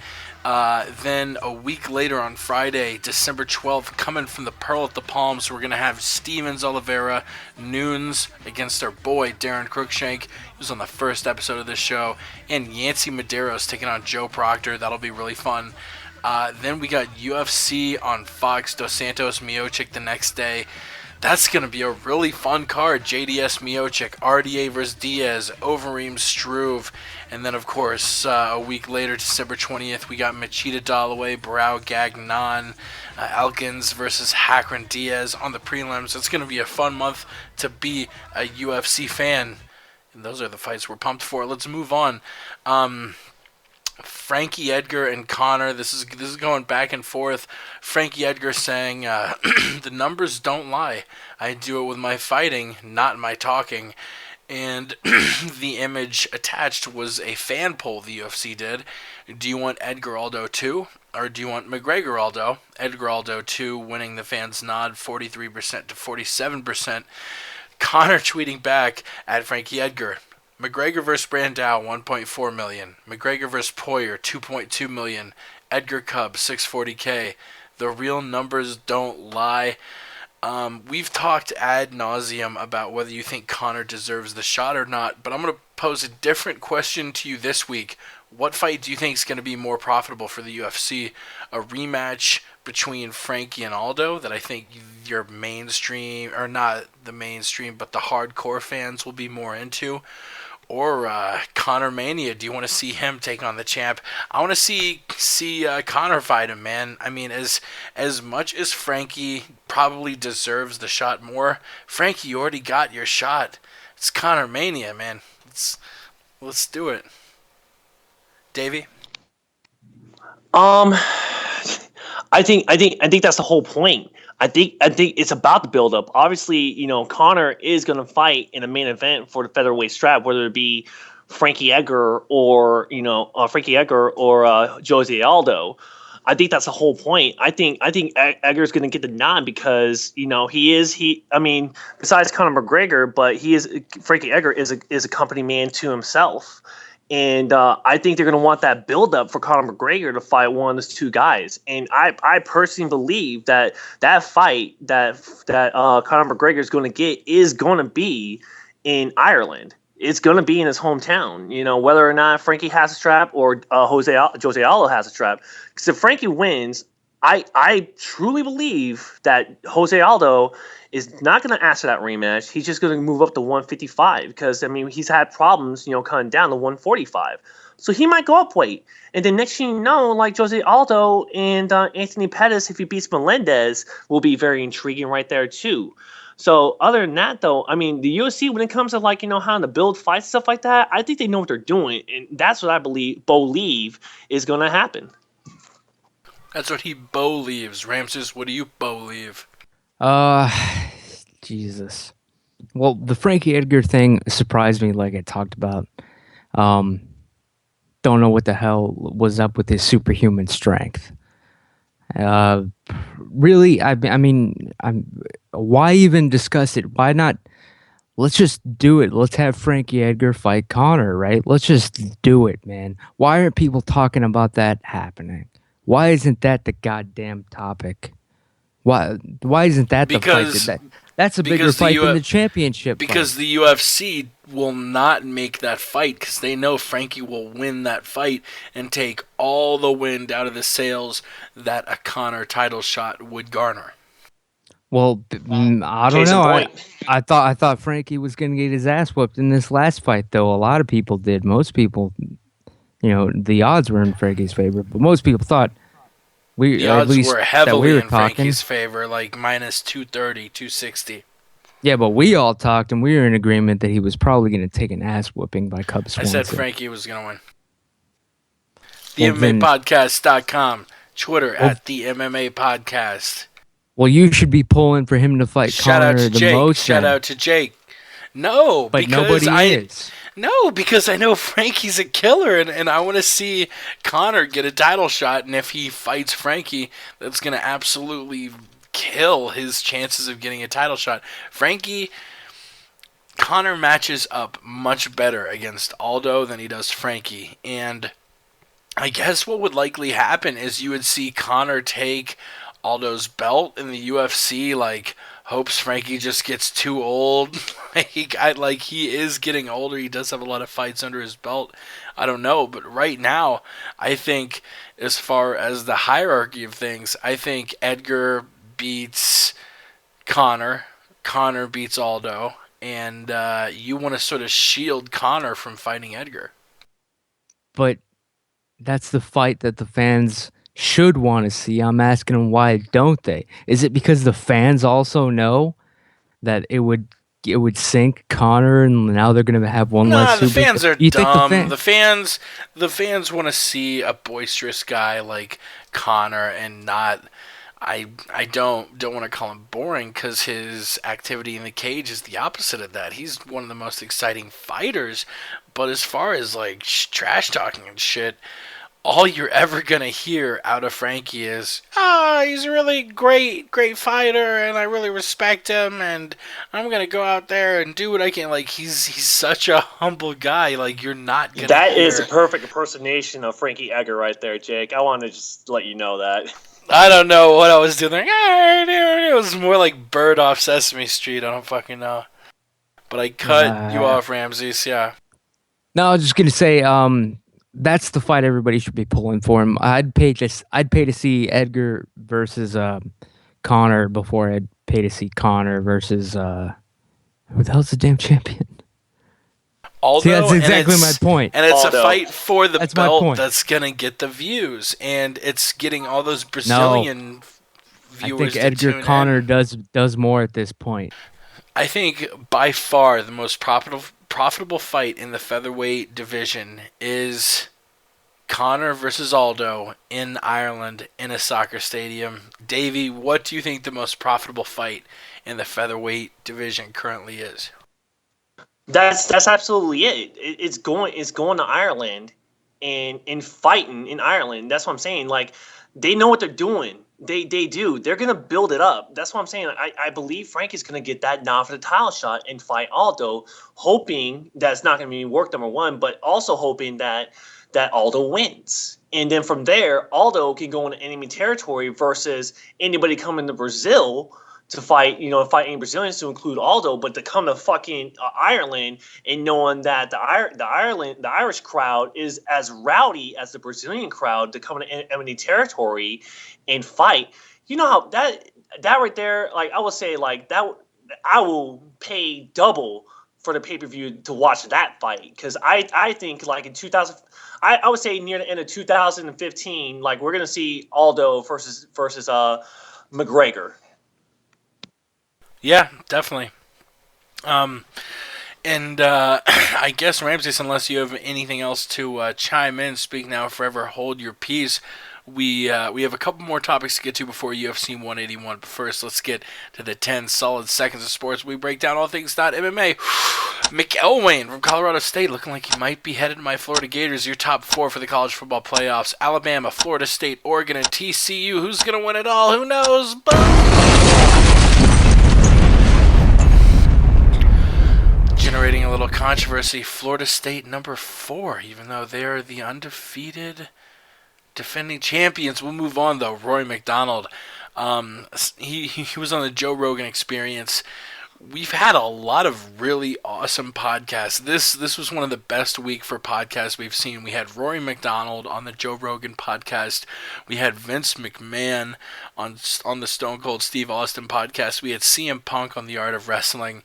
Then a week later on Friday, December 12th, coming from the Pearl at the Palms, we're going to have Stevens Oliveira Nunes against our boy Darren Cruikshank. He was on the first episode of this show. And Yancy Medeiros taking on Joe Proctor. That'll be really fun. Then we got UFC on Fox, Dos Santos Miocic the next day. That's going to be a really fun card. JDS Miocic, RDA versus Diaz, Overeem Struve. And then, of course, a week later, December 20th, we got Machida Dalloway, Barao Gagnon, Elkins versus Hakron Diaz on the prelims. It's going to be a fun month to be a UFC fan. And those are the fights we're pumped for. Let's move on. Frankie Edgar and Connor. This is going back and forth. Frankie Edgar saying, the numbers don't lie. I do it with my fighting, not my talking. And the image attached was a fan poll the UFC did. Do you want Edgar Aldo 2, or do you want McGregor Aldo? Edgar Aldo 2 winning the fans' nod 43% to 47%. Connor tweeting back at Frankie Edgar. McGregor vs. Brandao, 1.4 million. McGregor vs. Poirier, 2.2 million. Edgar Cub, 640K. The real numbers don't lie. We've talked ad nauseum about whether you think Connor deserves the shot or not, but I'm going to pose a different question to you this week. What fight do you think is going to be more profitable for the UFC? A rematch between Frankie and Aldo that I think your mainstream, or not the mainstream, but the hardcore fans will be more into? Or Conor Mania? Do you want to see him take on the champ? I want to see Conor fight him, man. I mean, as much as Frankie probably deserves the shot more, Frankie, you already got your shot. It's Conor Mania, man. Let's do it. Davey? I think that's the whole point. I think it's about the build up. Obviously, Connor is going to fight in a main event for the featherweight strap, whether it be Frankie Edgar or Jose Aldo. I think that's the whole point. I think Edgar's going to get the nod because besides Conor McGregor, but Frankie Edgar is a company man to himself. And I think they're going to want that build-up for Conor McGregor to fight one of those two guys. And I personally believe that fight that Conor McGregor is going to get is going to be in Ireland. It's going to be in his hometown, whether or not Frankie has a strap or Jose Aldo has a strap. Because if Frankie wins, I truly believe that Jose Aldo is not going to ask for that rematch. He's just going to move up to 155 because, he's had problems, cutting down to 145. So he might go up weight. And then next thing you know, like Jose Aldo and Anthony Pettis, if he beats Melendez, will be very intriguing right there too. So other than that, though, the UFC, when it comes to how to build fights, stuff like that, I think they know what they're doing. And that's what I believe is going to happen. That's what he believes. Ramses, what do you believe? Jesus. Well, the Frankie Edgar thing surprised me, like I talked about. Don't know what the hell was up with his superhuman strength. Really, why even discuss it? Why not? Let's just do it. Let's have Frankie Edgar fight Connor, right? Let's just do it, man. Why aren't people talking about that happening? Why isn't that the goddamn topic? Why isn't that the fight? That's a bigger fight than the championship because fight. The UFC will not make that fight because they know Frankie will win that fight and take all the wind out of the sails that a Conor title shot would garner. Well, I don't know. I thought Frankie was going to get his ass whooped in this last fight, though. A lot of people did. Most people, the odds were in Frankie's favor, but most people thought We The at odds least were that heavily we were in talking. Frankie's favor, like minus 230, 260. Yeah, but we all talked and we were in agreement that he was probably going to take an ass whooping by Cub I Swanson. said Frankie was going to win. Well, then- TheMMAPodcast.com, Twitter Well- at The MMA Podcast. Well, you should be pulling for him to fight Shout Conor out to the Jake. most. Shout then. out to Jake. No, But because nobody is. No, because I know Frankie's a killer, and I want to see Conor get a title shot. And if he fights Frankie, that's going to absolutely kill his chances of getting a title shot. Conor matches up much better against Aldo than he does Frankie. And I guess what would likely happen is you would see Conor take Aldo's belt in the UFC, like, hopes Frankie just gets too old. He is getting older. He does have a lot of fights under his belt. I don't know, but right now, I think as far as the hierarchy of things, I think Edgar beats Conor. Conor beats Aldo. And you want to sort of shield Conor from fighting Edgar. But that's the fight that the fans should want to see. I'm asking them why don't they? Is it because the fans also know that it would sink Conor and now they're going to have one less? The fans are you dumb. Think the fans want to see a boisterous guy like Conor and not. I don't want to call him boring because his activity in the cage is the opposite of that. He's one of the most exciting fighters, but as far as like trash talking and shit, all you're ever going to hear out of Frankie is, he's a really great fighter, and I really respect him, and I'm going to go out there and do what I can. Like, he's such a humble guy. Like, you're not going to That is a perfect impersonation of Frankie Edgar right there, Jake. I want to just let you know that. I don't know what I was doing there. It was more like Bird off Sesame Street. I don't fucking know. But I cut you off, Ramses, yeah. No, I was just going to say, that's the fight everybody should be pulling for him. I'd pay to see Edgar versus Conor before I'd pay to see Conor versus who the hell's the damn champion? Aldo, see, that's exactly my point. And it's Aldo. a fight for the That's my belt point. that's gonna get the views, and it's getting all those Brazilian I viewers. think Edgar to tune Conor in. does more at this point. I think by far the most profitable fight in the featherweight division is Conor versus Aldo in Ireland in a soccer stadium. Davey, what do you think the most profitable fight in the featherweight division currently is? That's absolutely it. It's going to Ireland and fighting in Ireland. That's what I'm saying. Like, they know what they're doing. They do. They're gonna build it up. That's what I'm saying. I believe Frankie's gonna get that nod for the title shot and fight Aldo, hoping that it's not gonna be work number one, but also hoping that Aldo wins. And then from there, Aldo can go into enemy territory versus anybody coming to Brazil to fight any Brazilians, to include Aldo, but to come to fucking Ireland and knowing that the Irish crowd is as rowdy as the Brazilian crowd to come to enemy territory and fight. You know how that right there, like, I would say, like, that I will pay double for the pay-per-view to watch that fight, because I think, like, in 2000, I would say near the end of 2015, like, we're gonna see Aldo versus McGregor. Yeah, definitely. I guess, Ramses, unless you have anything else to chime in, speak now or forever hold your peace. We have a couple more topics to get to before UFC 181. But first, let's get to the 10 solid seconds of sports. We break down all things .MMA. McElwain from Colorado State looking like he might be headed to my Florida Gators. Your top four for the college football playoffs: Alabama, Florida State, Oregon, and TCU. Who's going to win it all? Who knows? Generating a little controversy, Florida State number 4, even though they are the undefeated defending champions. We'll move on, though. Rory McDonald, he was on the Joe Rogan Experience. We've had a lot of really awesome podcasts. This was one of the best week for podcasts we've seen. We had Rory McDonald on the Joe Rogan podcast. We had Vince McMahon on the Stone Cold Steve Austin podcast. We had CM Punk on the Art of Wrestling.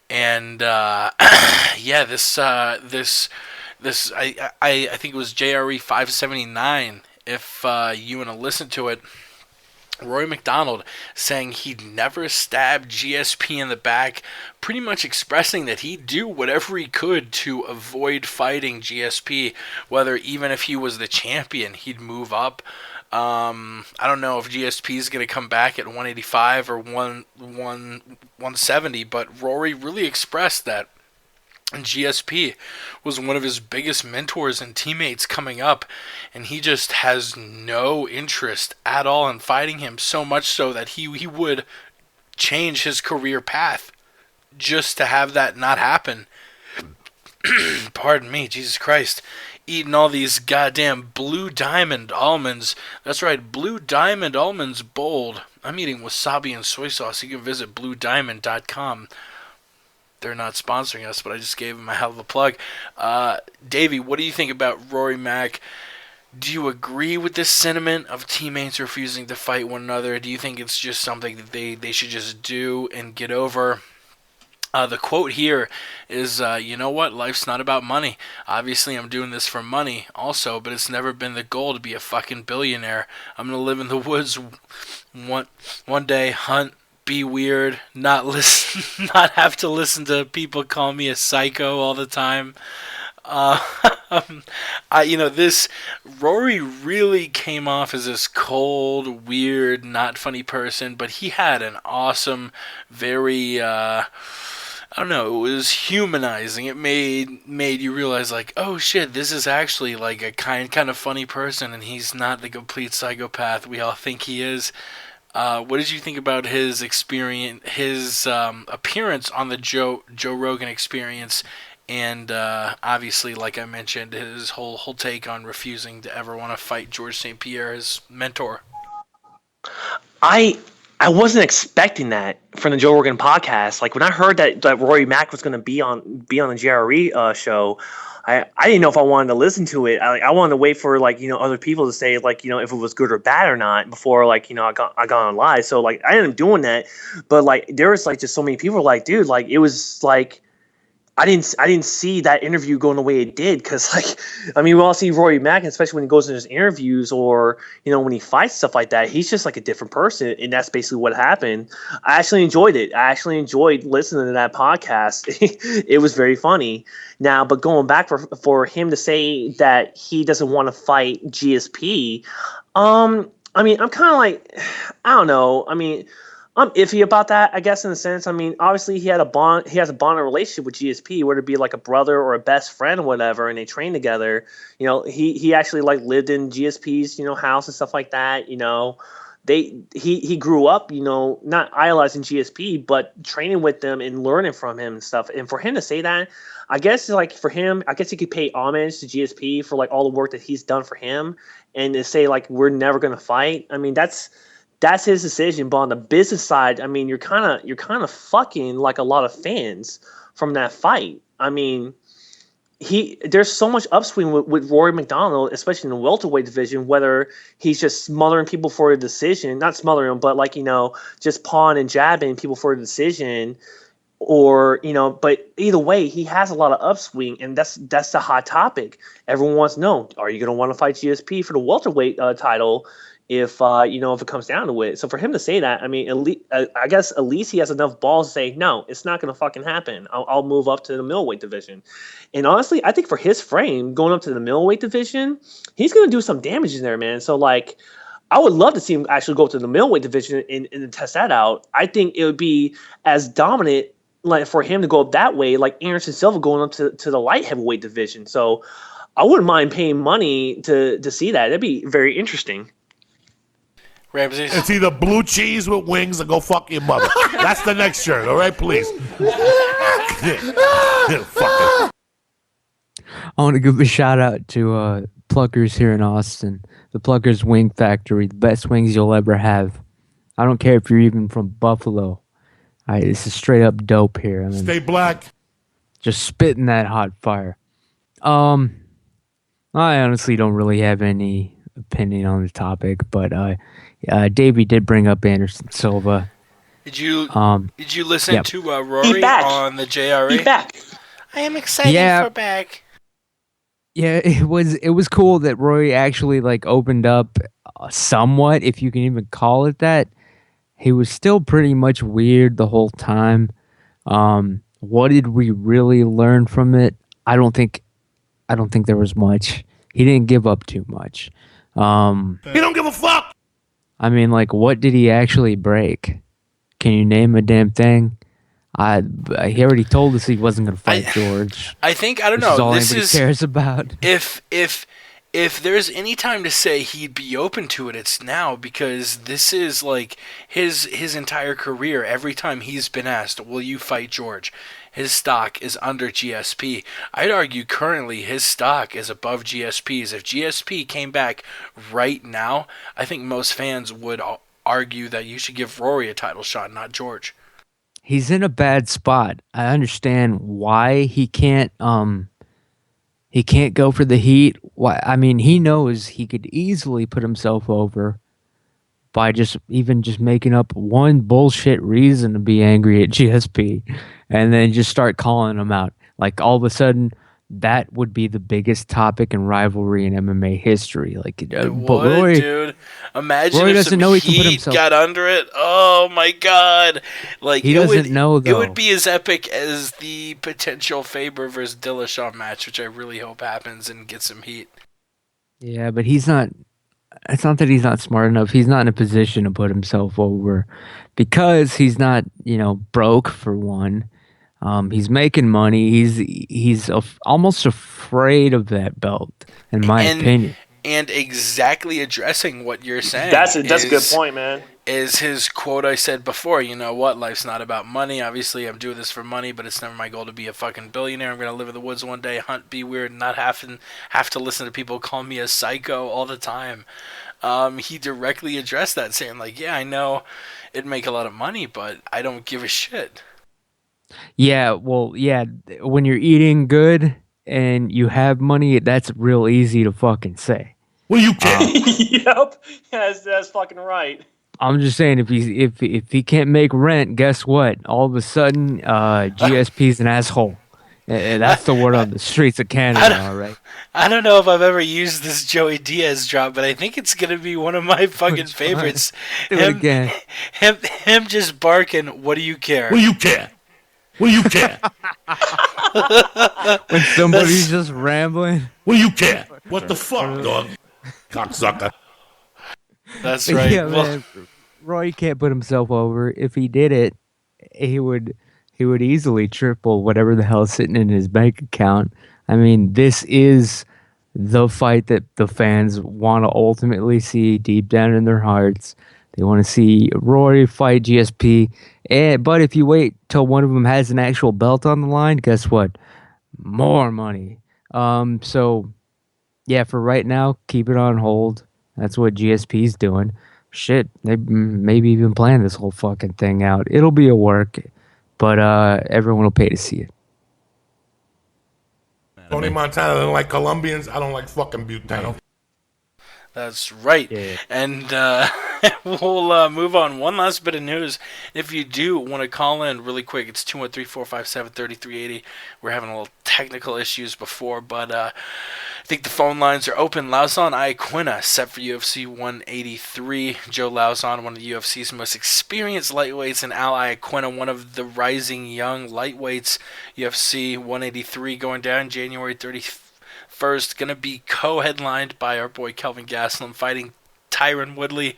And yeah, this I think it was JRE 579 if you want to listen to it, Rory McDonald saying he'd never stab GSP in the back, pretty much expressing that he'd do whatever he could to avoid fighting GSP, whether even if he was the champion, he'd move up. I don't know if GSP is going to come back at 185 or 170, but Rory really expressed that GSP was one of his biggest mentors and teammates coming up, and he just has no interest at all in fighting him, so much so that he would change his career path just to have that not happen. Pardon me, Jesus Christ. Eating all these goddamn Blue Diamond almonds. That's right, Blue Diamond almonds bold. I'm eating wasabi and soy sauce. You can visit bluediamond.com. They're not sponsoring us, but I just gave them a hell of a plug. Davey, what do you think about Rory Mac? Do you agree with this sentiment of teammates refusing to fight one another? Do you think it's just something that they should just do and get over? The quote here is, you know what? Life's not about money. Obviously, I'm doing this for money also, but it's never been the goal to be a fucking billionaire. I'm going to live in the woods one day, hunt, be weird, not listen, not have to listen to people call me a psycho all the time. This Rory really came off as this cold, weird, not funny person, but he had an awesome, very, I don't know, it was humanizing. It made you realize, like, oh shit, this is actually like a kind of funny person, and he's not the complete psychopath we all think he is. What did you think about his experience, his appearance on the Joe Rogan Experience, and obviously, like I mentioned, his whole take on refusing to ever want to fight George St. Pierre, his mentor? I wasn't expecting that from the Joe Rogan podcast. Like when I heard that Rory Mac was going to be on the GRE show, I didn't know if I wanted to listen to it. I wanted to wait for other people to say if it was good or bad or not before I got on live. So I ended up doing that, but there was just so many people like, dude, it was I didn't see that interview going the way it did, because we all see Rory Mac, especially when he goes in his interviews or when he fights, stuff like that. He's just a different person, and that's basically what happened. I actually enjoyed it. I actually enjoyed listening to that podcast. It was very funny. Now, but going back for him to say that he doesn't want to fight GSP, I'm kind of I don't know. I'm iffy about that, I guess, in a sense. Obviously he has a bonding relationship with GSP, whether it be a brother or a best friend or whatever, and they train together. He actually lived in GSP's, house and stuff like that. He grew up, not idolizing GSP, but training with them and learning from him and stuff. And for him to say that, I guess for him, I guess he could pay homage to GSP for all the work that he's done for him, and to say we're never gonna fight. That's his decision. But on the business side, you're kind of fucking a lot of fans from that fight. There's so much upswing with Rory McDonald, especially in the welterweight division, whether he's just smothering people for a decision, not smothering them, but just pawing and jabbing people for a decision, or but either way, he has a lot of upswing, and that's the hot topic. Everyone wants to know: are you going to want to fight GSP for the welterweight title? If it comes down to it. So for him to say that, I guess at least he has enough balls to say, no, it's not going to fucking happen. I'll move up to the middleweight division. And honestly, I think for his frame, going up to the middleweight division, he's going to do some damage in there, man. So I would love to see him actually go to the middleweight division and test that out. I think it would be as dominant for him to go up that way, like Anderson Silva going up to the light heavyweight division. So I wouldn't mind paying money to see that. That'd be very interesting. Ramsey. It's either blue cheese with wings or go fuck your mother. That's the next shirt, all right, please. Fuck it. I want to give a shout out to Pluckers here in Austin. The Pluckers Wing Factory, the best wings you'll ever have. I don't care if you're even from Buffalo. This is straight up dope here. Stay black. Just spitting that hot fire. I honestly don't really have any opinion on the topic, but Davey did bring up Anderson Silva. Did you listen to Rory on the JRE? He's back. I am excited for back. Yeah, it was cool that Rory actually like opened up somewhat, if you can even call it that. He was still pretty much weird the whole time. What did we really learn from it? I don't think there was much. He didn't give up too much. He don't give a fuck. I mean, like, what did he actually break? Can you name a damn thing? He already told us he wasn't going to fight George. I think I don't Which is know. all This anybody is cares about. if there's any time to say he'd be open to it, it's now, because this is like his entire career. Every time he's been asked, "Will you fight George?" his stock is under GSP. I'd argue currently his stock is above GSP's. If GSP came back right now, I think most fans would argue that you should give Rory a title shot, not George. He's in a bad spot. I understand why he can't go for the heat. Why? I mean, he knows he could easily put himself over by just making up one bullshit reason to be angry at GSP, and then just start calling him out. Like, all of a sudden, that would be the biggest topic in rivalry in MMA history. Like, It but would, Rory, dude. Imagine Rory if doesn't some know he can put heat himself. got under it. Oh my god! Like, He doesn't know, It though. would be as epic as the potential Faber versus Dillashaw match, which I really hope happens and gets some heat. Yeah, but he's not. It's not that he's not smart enough. He's not in a position to put himself over because he's not, broke for one. He's making money. He's almost afraid of that belt, in my opinion. And exactly addressing what you're saying. That's a good point, man. Is his quote I said before, you know what, life's not about money. Obviously, I'm doing this for money, but it's never my goal to be a fucking billionaire. I'm going to live in the woods one day, hunt, be weird, and not have to listen to people call me a psycho all the time. He directly addressed that, saying, like, yeah, I know it'd make a lot of money, but I don't give a shit. Yeah, well, yeah. When you're eating good and you have money, that's real easy to fucking say. Well, you can't. Yep, that's fucking right. I'm just saying, if he can't make rent, guess what? All of a sudden, GSP's an asshole. That's the word on the streets of Canada, all right? I don't know if I've ever used this Joey Diaz drop, but I think it's gonna be one of my fucking favorites. Do it again. Him just barking, "What do you care?" Well, you can't. Well, you can't. When somebody's just rambling. Well, you can't. What the fuck, dog? Cocksucker. That's right. Yeah, Well, man. Roy can't put himself over. If he did it, he would easily triple whatever the hell's sitting in his bank account. I mean, this is the fight that the fans want to ultimately see deep down in their hearts. They want to see Rory fight GSP. But if you wait till one of them has an actual belt on the line, guess what? More money. So, yeah, for right now, keep it on hold. That's what GSP's doing. Shit, they maybe even plan this whole fucking thing out. It'll be a work, but everyone will pay to see it. Tony Montana doesn't like Colombians. I don't like fucking butane. that's right. Yeah. And we'll move on. One last bit of news. If you do want to call in really quick, it's 213-457-3380. We're having a little technical issues before, but I think the phone lines are open. Lauzon Iaquinta set for UFC 183. Joe Lauzon, one of the UFC's most experienced lightweights, and Al Iaquinta, one of the rising young lightweights. UFC 183 going down January 31st. Going to be co-headlined by our boy Kelvin Gastelum fighting Tyron Woodley.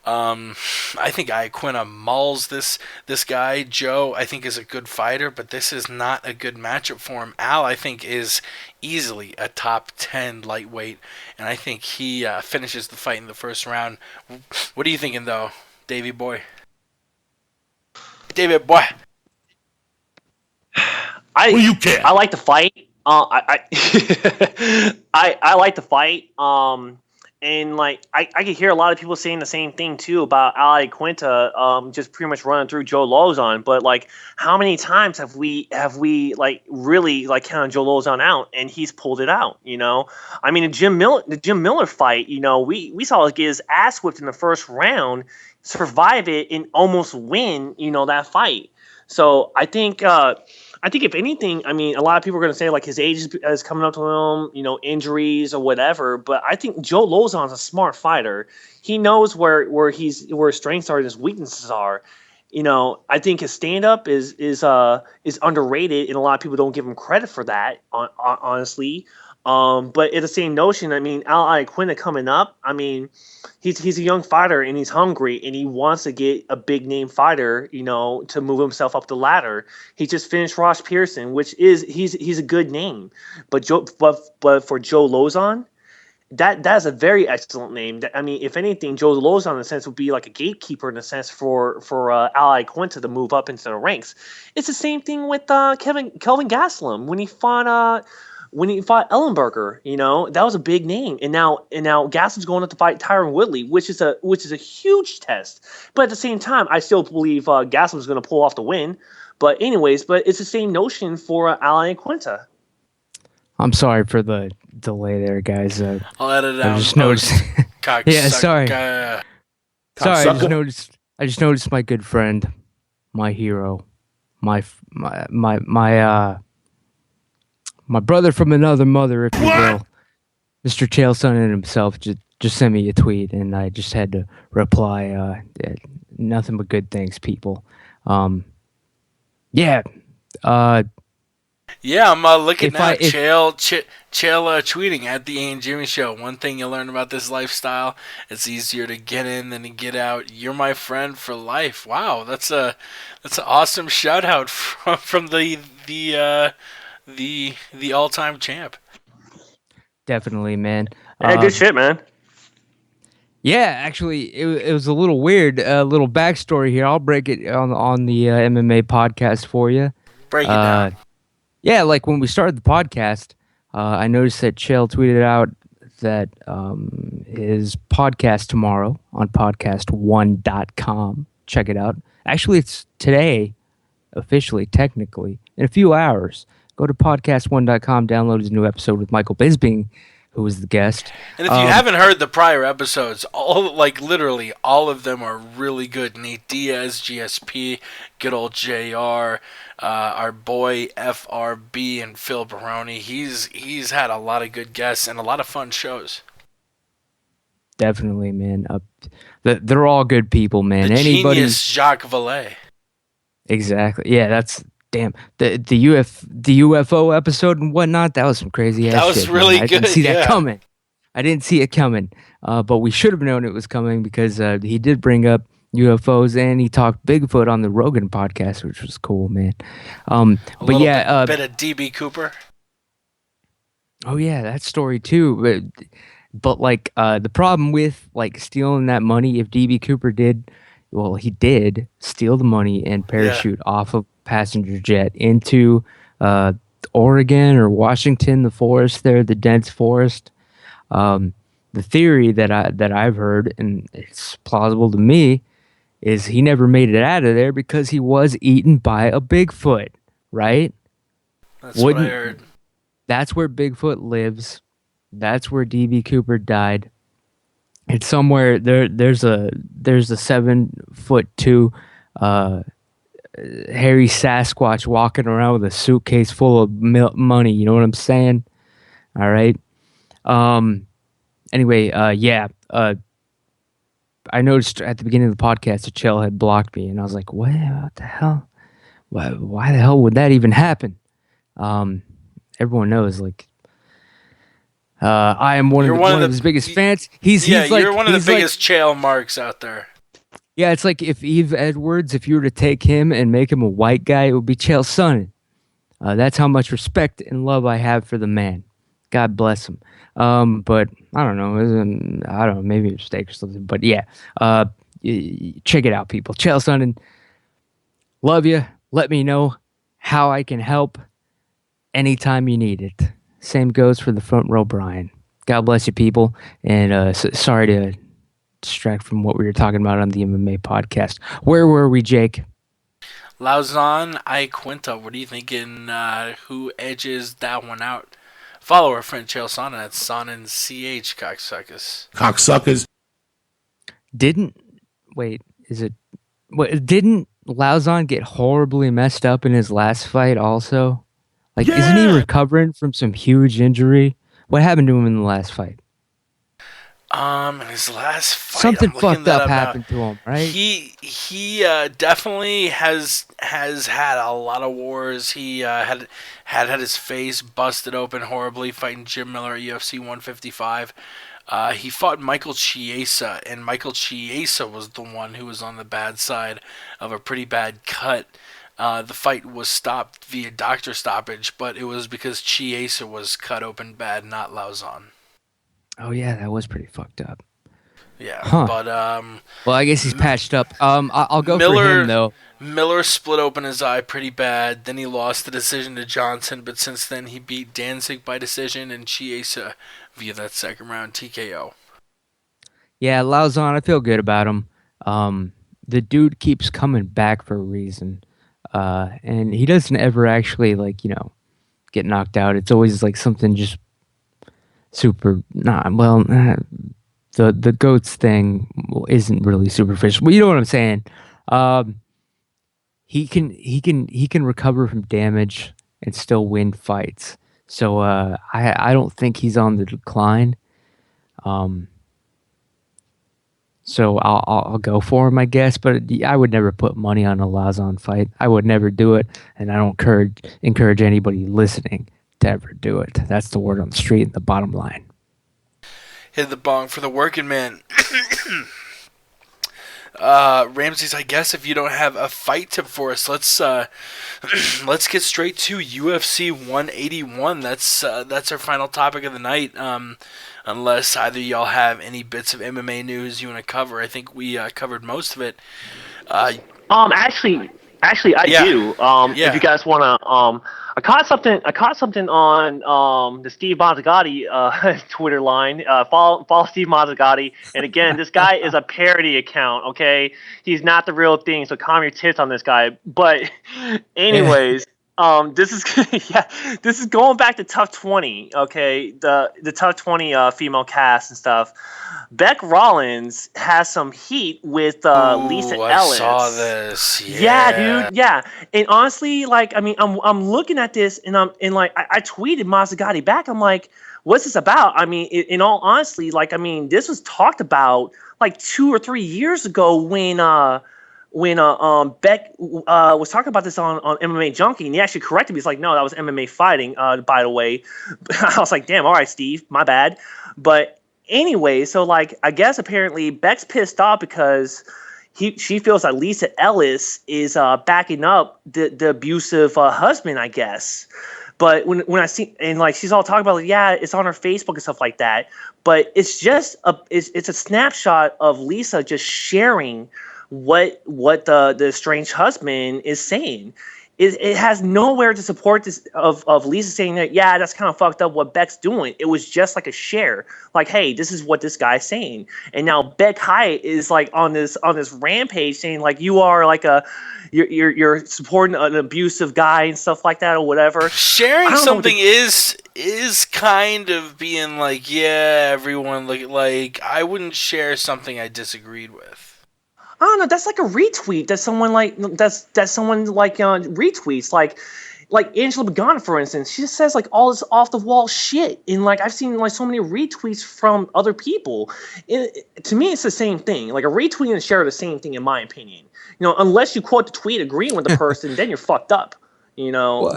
I think Iaquinta mauls this guy. Joe, I think, is a good fighter, but this is not a good matchup for him. Al, I think, is easily a top 10 lightweight, and I think he finishes the fight in the first round. What are you thinking, though, Davey boy? David boy. Well, you can't. I like the fight. I like the fight. And like I could hear a lot of people saying the same thing too about Ali Quinta, just pretty much running through Joe Lauzon. But like, how many times have we like really like counted Joe Lauzon out and he's pulled it out? You know, I mean the Jim Miller fight. You know, we saw him get his ass whipped in the first round, survive it, and almost win. You know, that fight. So I think I think if anything, I mean, a lot of people are going to say like his age is coming up to him, injuries or whatever. But I think Joe Lozon's a smart fighter. He knows where his strengths are and his weaknesses are. I think his stand up is underrated, and a lot of people don't give him credit for that. Honestly, but at the same notion, I mean, Al Iaquinta coming up, I mean, he's a young fighter and he's hungry and he wants to get a big name fighter, to move himself up the ladder. He just finished Ross Pearson, which is he's a good name, but for Joe Lozon, that's a very excellent name. I mean, if anything, Joe Lozon in a sense would be like a gatekeeper in a sense for Al Iaquinta to move up into the ranks. It's the same thing with Kelvin Gastelum when he fought Ellenberger. That was a big name, and now Gastelum's going up to fight Tyron Woodley, which is a huge test. But at the same time, I still believe Gastelum's going to pull off the win. But anyways, it's the same notion for Al Iaquinta. I'm sorry for the delay there, guys. I'll edit it out. I just noticed. Yeah, sorry. Sorry, I just noticed my good friend, my hero, my brother from another mother, if you will, Mr. Chael Sonnen himself, just sent me a tweet, and I just had to reply. Nothing but good things, people. Yeah. Yeah, I'm looking now. Chael tweeting at the Ian Jimmy Show. One thing you learn about this lifestyle: it's easier to get in than to get out. You're my friend for life. Wow, that's an awesome shout out from the all-time champ. Definitely, man. Yeah, good shit, man. Yeah, actually, it was a little weird. A little backstory here. I'll break it on the MMA podcast for you. Break it down. Yeah, like when we started the podcast, I noticed that Chael tweeted out that his podcast tomorrow on podcast1.com. Check it out. Actually, it's today, officially, technically, in a few hours. Go to podcast1.com, download his new episode with Michael Bisping, who was the guest. And if you haven't heard the prior episodes, literally all of them are really good. Nate Diaz, GSP, good old JR, our boy FRB, and Phil Baroni. He's had a lot of good guests and a lot of fun shows. Definitely, man. They're all good people, man. Genius Jacques Vallée. Exactly. Yeah, that's... Damn, the UFO episode and whatnot, that was some crazy ass shit. That was really good. I didn't see that coming. I didn't see it coming. But we should have known it was coming because he did bring up UFOs and he talked Bigfoot on the Rogan podcast, which was cool, man. A bit of DB Cooper. Oh yeah, that story too. But like the problem with like stealing that money, if DB Cooper did, well, he did steal the money and parachute off of passenger jet into Oregon or Washington, the forest there, the dense forest. The theory that I've heard, and it's plausible to me, is he never made it out of there because he was eaten by a Bigfoot, right? That's what I heard. That's where Bigfoot lives. That's where DB Cooper died. It's somewhere there's a 7'2" hairy Sasquatch walking around with a suitcase full of money. You know what I'm saying? All right. Anyway, I noticed at the beginning of the podcast that Chael had blocked me, and I was like, what the hell? Why the hell would that even happen? Everyone knows, like, I am one of his biggest fans. You're one of the biggest Chael marks out there. Yeah, it's like if Eve Edwards, if you were to take him and make him a white guy, it would be Chael Sonnen. That's how much respect and love I have for the man. God bless him. But I don't know. Maybe a mistake or something. But yeah, check it out, people. Chael Sonnen, love you. Let me know how I can help anytime you need it. Same goes for the front row, Brian. God bless you, people. And sorry to distract from what we were talking about on the MMA podcast. Where were we, Jake? Lozon, Iaquinta. What are you thinking? Who edges that one out? Follow our friend Chael Sonnen at SonnenCH, cocksuckers. Cocksuckers. Didn't Lauzon get horribly messed up in his last fight also? Like, isn't he recovering from some huge injury? What happened to him in the last fight? His last fight. Something I'm looking fucked that up now. happened to him, right? He definitely has had a lot of wars. He had his face busted open horribly fighting Jim Miller at UFC 155. He fought Michael Chiesa, and Michael Chiesa was the one who was on the bad side of a pretty bad cut. The fight was stopped via doctor stoppage, but it was because Chiesa was cut open bad, not Lauzon. Oh yeah, that was pretty fucked up. Yeah, Huh. but Well, I guess he's patched up. I'll go for Miller- him though. Miller split open his eye pretty bad. Then he lost the decision to Johnson, but since then he beat Danzig by decision and Chiesa via that second round TKO. Yeah, Lauzon, I feel good about him. The dude keeps coming back for a reason. And he doesn't ever actually get knocked out. It's always like something just super the goats thing isn't really superficial. But you know what I'm saying? He can recover from damage and still win fights. So I don't think he's on the decline. So I'll go for him, I guess. But I would never put money on a Lauzon fight. I would never do it, and I don't encourage anybody listening to ever do it. That's the word on the street and the bottom line. Hit the bong for the working man. Ramses, I guess if you don't have a fight tip for us, let's get straight to UFC 181. That's our final topic of the night. Unless either y'all have any bits of MMA news you want to cover, I think we covered most of it. Actually, I do. If you guys want to, I caught something on the Steve Mazzagatti Twitter line. Follow Steve Mazzagatti. And again, this guy is a parody account. Okay, he's not the real thing. So calm your tits on this guy. But anyways. This is going back to Tough 20, okay? The Tough 20 female cast and stuff. Beck Rollins has some heat with Lisa Ellis. I saw this. Yeah, dude. Yeah. And honestly, I'm looking at this and I tweeted Mazzagatti back. I'm like, what's this about? I mean, in all honesty, this was talked about like 2 or 3 years ago when Beck was talking about this on MMA Junkie, and he actually corrected me. He's like, no, that was MMA fighting, by the way. I was like, damn, all right, Steve, my bad. But anyway, so I guess apparently Beck's pissed off because she feels that Lisa Ellis is backing up the abusive husband, I guess. But when I see, and she's all talking about, it's on her Facebook and stuff like that. But it's just it's a snapshot of Lisa just sharing what the estranged husband is saying. It has nowhere to support this of Lisa saying that, that's kind of fucked up what Beck's doing. It was just like a share. Like, hey, this is what this guy's saying. And now Beck Hyatt is on this rampage saying you are you're supporting an abusive guy and stuff like that or whatever. Sharing something is kind of being everyone I wouldn't share something I disagreed with. I don't know. That's like a retweet that someone retweets. Like Angela Pagano, for instance, she just says all this off the wall shit, and I've seen so many retweets from other people. To me, it's the same thing. Like a retweet and a share are the same thing, in my opinion. Unless you quote the tweet agreeing with the person, then you're fucked up. Well,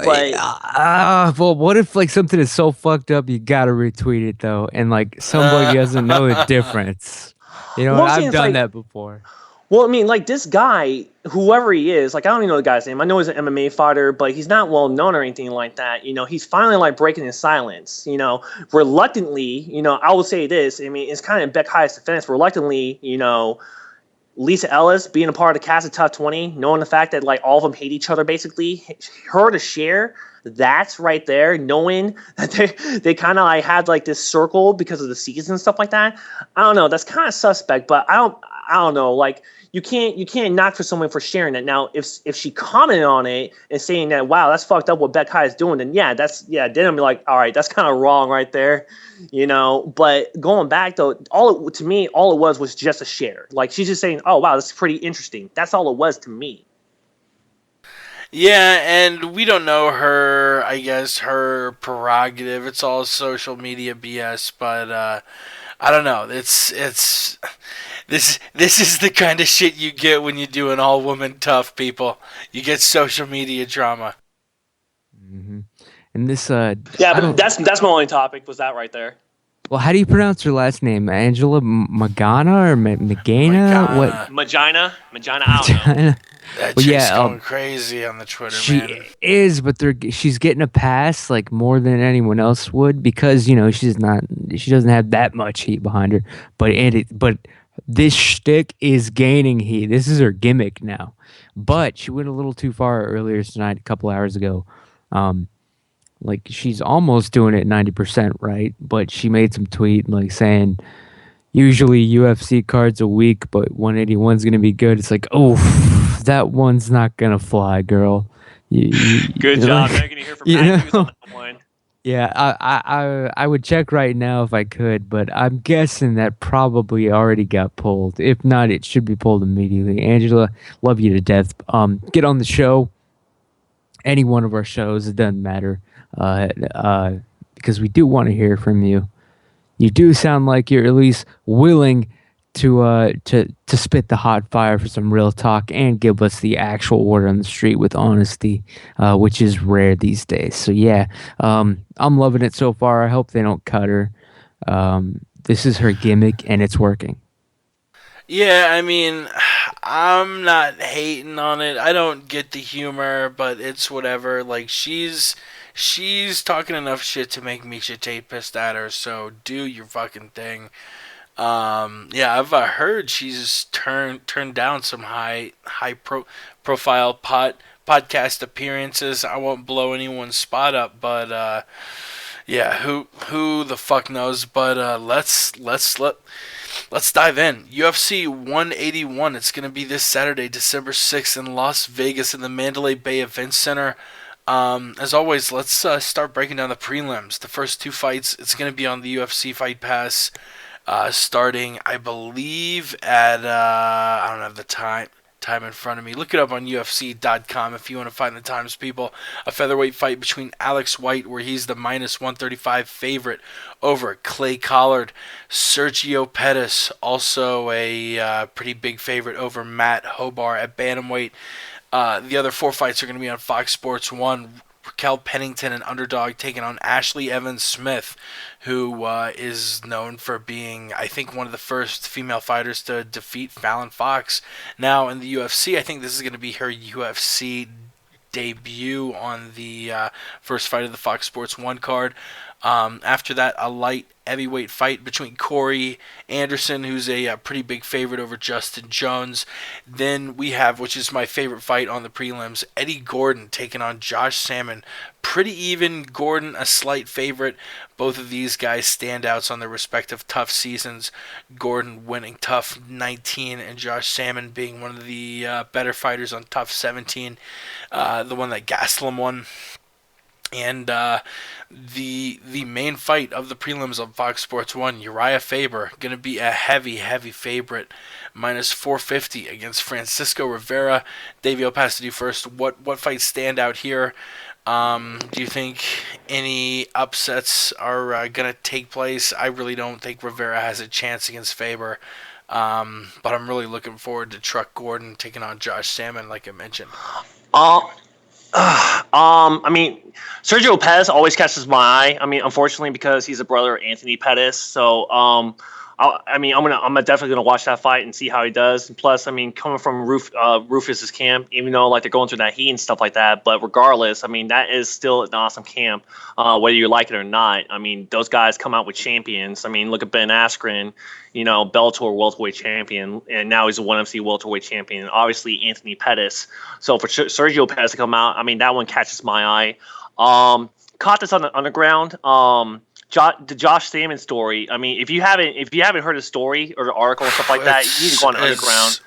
what if something is so fucked up you gotta retweet it though, and somebody doesn't know the difference? I've done that before. Well, I mean, this guy, whoever he is, I don't even know the guy's name. I know he's an MMA fighter, but he's not well known or anything like that. He's finally breaking his silence. Reluctantly, I will say this. I mean, it's kind of Beck Hyatt's defense. Reluctantly, Lisa Ellis being a part of the cast of Tough 20, knowing the fact that all of them hate each other, basically, her to share. That's right there, knowing that they kind of had this circle because of the season and stuff like that. I don't know. That's kind of suspect, but I don't know. You can't knock for someone for sharing that. Now, if she commented on it and saying that, wow, that's fucked up what Beck Hyatt's doing, then then I'll be like, all right, that's kind of wrong right there, But going back though, all it was just a share. She's just saying, oh wow, that's pretty interesting. That's all it was to me. Yeah, and we don't know her, I guess, her prerogative. It's all social media BS, but I don't know. This is the kind of shit you get when you do an all woman tough, people. You get social media drama. Hmm. And this, Yeah, I but don't. that's my only topic. Was that right there? Well, how do you pronounce her last name? Angela Magana or Magana? What? Magina? I don't know. Magina? That Well, chick's yeah, going crazy on the Twitter, she man. is, but she's getting a pass like more than anyone else would because she doesn't have that much heat behind her. But this shtick is gaining heat. This is her gimmick now. But she went a little too far earlier tonight, a couple hours ago. Um, like she's almost doing it 90% right, but she made some tweet like saying usually UFC cards a week, but 181's gonna be good. It's like, oh, that one's not gonna fly, girl. Good job. Now you're gonna hear from Matt on that one. Yeah, I would check right now if I could, but I'm guessing that probably already got pulled. If not, it should be pulled immediately. Angela, love you to death. Get on the show. Any one of our shows, it doesn't matter. Because we do want to hear from you. You do sound like you're at least willing to spit the hot fire for some real talk and give us the actual word on the street with honesty, which is rare these days. So yeah, I'm loving it so far. I hope they don't cut her. This is her gimmick and it's working. Yeah, I mean, I'm not hating on it. I don't get the humor, but it's whatever. Like she's talking enough shit to make Misha Tate pissed at her. So do your fucking thing. Yeah, I've heard she's turned down some profile podcast appearances. I won't blow anyone's spot up, but yeah, who the fuck knows? But let's dive in. UFC 181. It's gonna be this Saturday, December 6th, in Las Vegas in the Mandalay Bay Event Center. As always, let's start breaking down the prelims. The first two fights, it's gonna be on the UFC Fight Pass. Starting, I believe, at I don't have the time in front of me. Look it up on UFC.com if you want to find the times, people. A featherweight fight between Alex White, where he's the minus 135 favorite over Clay Collard. Sergio Pettis, also a pretty big favorite over Matt Hobar at bantamweight. The other four fights are going to be on Fox Sports 1. Raquel Pennington, an underdog, taking on Ashley Evans Smith, who is known for being, I think, one of the first female fighters to defeat Fallon Fox. Now in the UFC, I think this is going to be her UFC debut on the first fight of the Fox Sports 1 card. After that, a light heavyweight fight between Corey Anderson, who's a pretty big favorite over Justin Jones. Then we have, which is my favorite fight on the prelims, Eddie Gordon taking on Josh Salmon. Pretty even. Gordon a slight favorite. Both of these guys standouts on their respective tough seasons. Gordon winning tough 19 and Josh Salmon being one of the better fighters on tough 17. The one that Gastelum won. And the main fight of the prelims on Fox Sports 1, Uriah Faber, going to be a heavy favorite, minus 450 against Francisco Rivera. Davey, I'll pass to you first. What fights stand out here? Do you think any upsets are going to take place? I really don't think Rivera has a chance against Faber. But I'm really looking forward to Truck Gordon taking on Josh Salmon, like I mentioned. I mean, Sergio Pettis always catches my eye. I mean, unfortunately, because he's a brother of Anthony Pettis. So, I'm definitely gonna watch that fight and see how he does. And plus, I mean, coming from Rufus's camp, even though like they're going through that heat and stuff like that, but regardless, I mean, that is still an awesome camp, whether you like it or not. I mean, those guys come out with champions. I mean, look at Ben Askren, Bellator welterweight champion, and now he's a 1MC welterweight champion. And obviously, Anthony Pettis. So for Sergio Pettis to come out, I mean, that one catches my eye. Caught this on the underground. The Josh Salmon story. I mean, if you haven't heard the story or the article and stuff like that, you need to go on the underground.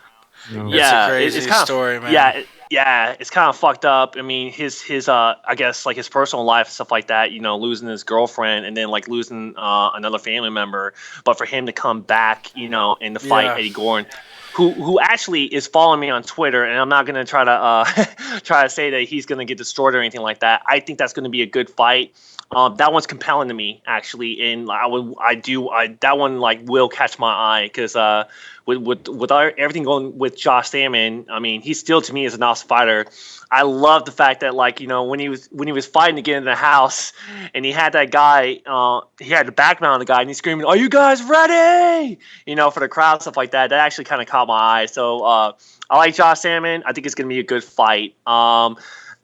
Yeah, it's a crazy story, man. Yeah, it's kind of fucked up. I mean, his I guess like his personal life and stuff like that. Losing his girlfriend and then like losing another family member. But for him to come back, in the fight, Eddie Gordon. who actually is following me on Twitter, and I'm not gonna try to try to say that he's gonna get destroyed or anything like that. I think that's gonna be a good fight. That one's compelling to me actually, and that one like will catch my eye because with everything going with Josh Salmon, I mean he still to me is an awesome fighter. I love the fact that like when he was fighting to get in the house and he had that guy, he had the backmount the guy and he's screaming, "Are you guys ready?" For the crowd, stuff like that. That actually kind of caught my eye. So I like Josh Salmon. I think it's gonna be a good fight.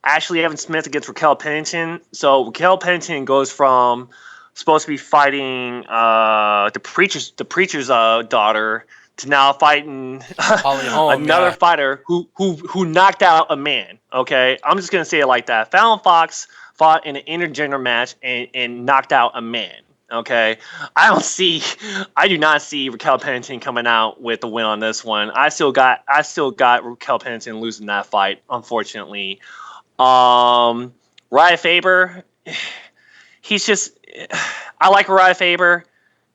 Ashley Evan Smith against Raquel Pennington. So Raquel Pennington goes from supposed to be fighting the preacher's daughter to now fighting another fighter who knocked out a man. Okay, I'm just gonna say it like that. Fallon Fox fought in an intergender match and knocked out a man. Okay, I do not see Raquel Pennington coming out with the win on this one. I still got Raquel Pennington losing that fight, unfortunately. Uriah Faber, I like Uriah Faber,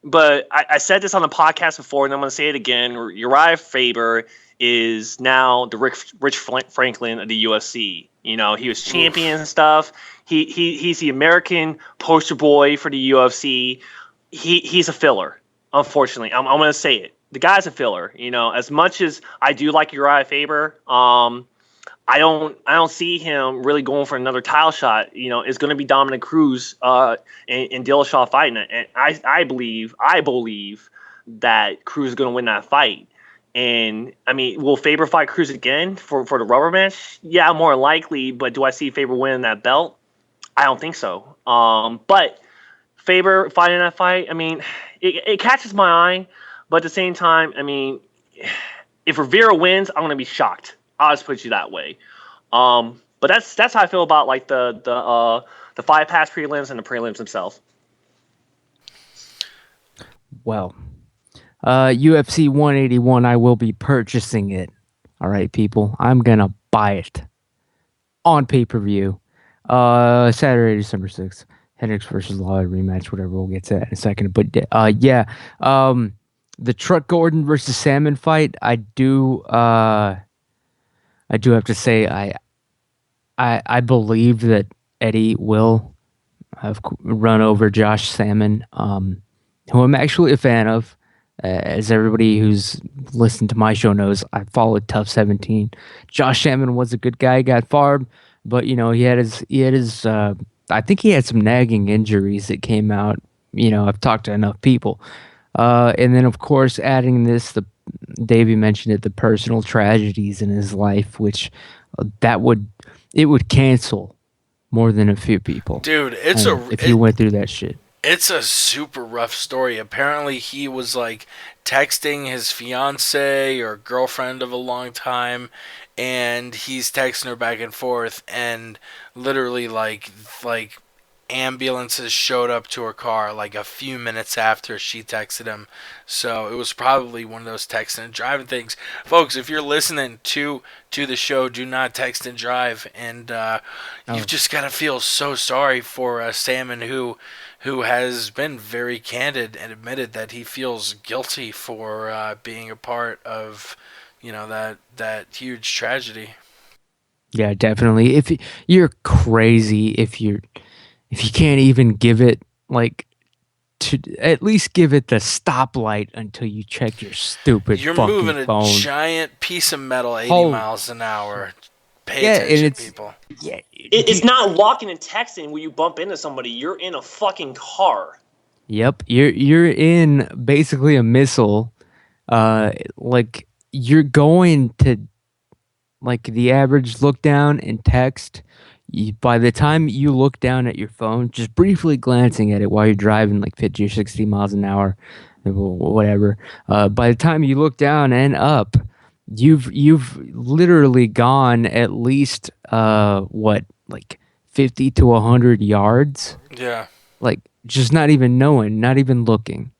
but I said this on the podcast before, and I'm going to say it again. Uriah Faber is now the Rich Franklin of the UFC. He was champion and stuff. He's the American poster boy for the UFC. He's a filler, unfortunately. I'm going to say it. The guy's a filler. As much as I do like Uriah Faber, I don't see him really going for another title shot. It's going to be Dominic Cruz and Dillashaw fighting it, and I believe that Cruz is going to win that fight. And I mean, will Faber fight Cruz again for the rubber match? Yeah, more likely. But do I see Faber winning that belt? I don't think so. But Faber fighting that fight, I mean, it catches my eye. But at the same time, I mean, if Rivera wins, I'm going to be shocked. I'll just put you that way. But that's how I feel about like the five past prelims and the prelims themselves. Well, UFC 181, I will be purchasing it. All right, people, I'm gonna buy it on pay-per-view. Saturday, December 6th. Hendricks versus Lawler rematch, whatever. We'll get to that in a second. But the Truck Gordon versus Salmon fight, I do have to say I believe that Eddie will have run over Josh Salmon, who I'm actually a fan of. As everybody who's listened to my show knows, I followed Tough 17. Josh Salmon was a good guy, got farmed, but he had his I think he had some nagging injuries that came out. I've talked to enough people. And then of course adding this, Davey mentioned it, the personal tragedies in his life, which it would cancel more than a few people. Dude, if you went through that shit. It's a super rough story. Apparently he was like texting his fiance or girlfriend of a long time, and he's texting her back and forth, and literally like ambulances showed up to her car like a few minutes after she texted him. So it was probably one of those texting and driving things. Folks, if you're listening to the show, do not text and drive. And you've just got to feel so sorry for Salmon, who has been very candid and admitted that he feels guilty for being a part of that huge tragedy. Yeah, definitely. If you're crazy, if you can't even give it to at least give it the stoplight until you check your stupid You're fucking moving a phone. giant piece of metal 80 miles an hour. Pay attention, people. Yeah, It's not walking and texting when you bump into somebody. You're in a fucking car. Yep, you're in basically a missile. You're going to the average look down and text. By the time you look down at your phone, just briefly glancing at it while you're driving 50 or 60 miles an hour, whatever. By the time you look down and up, you've literally gone at least 50 to 100 yards. Yeah. Just not even knowing, not even looking.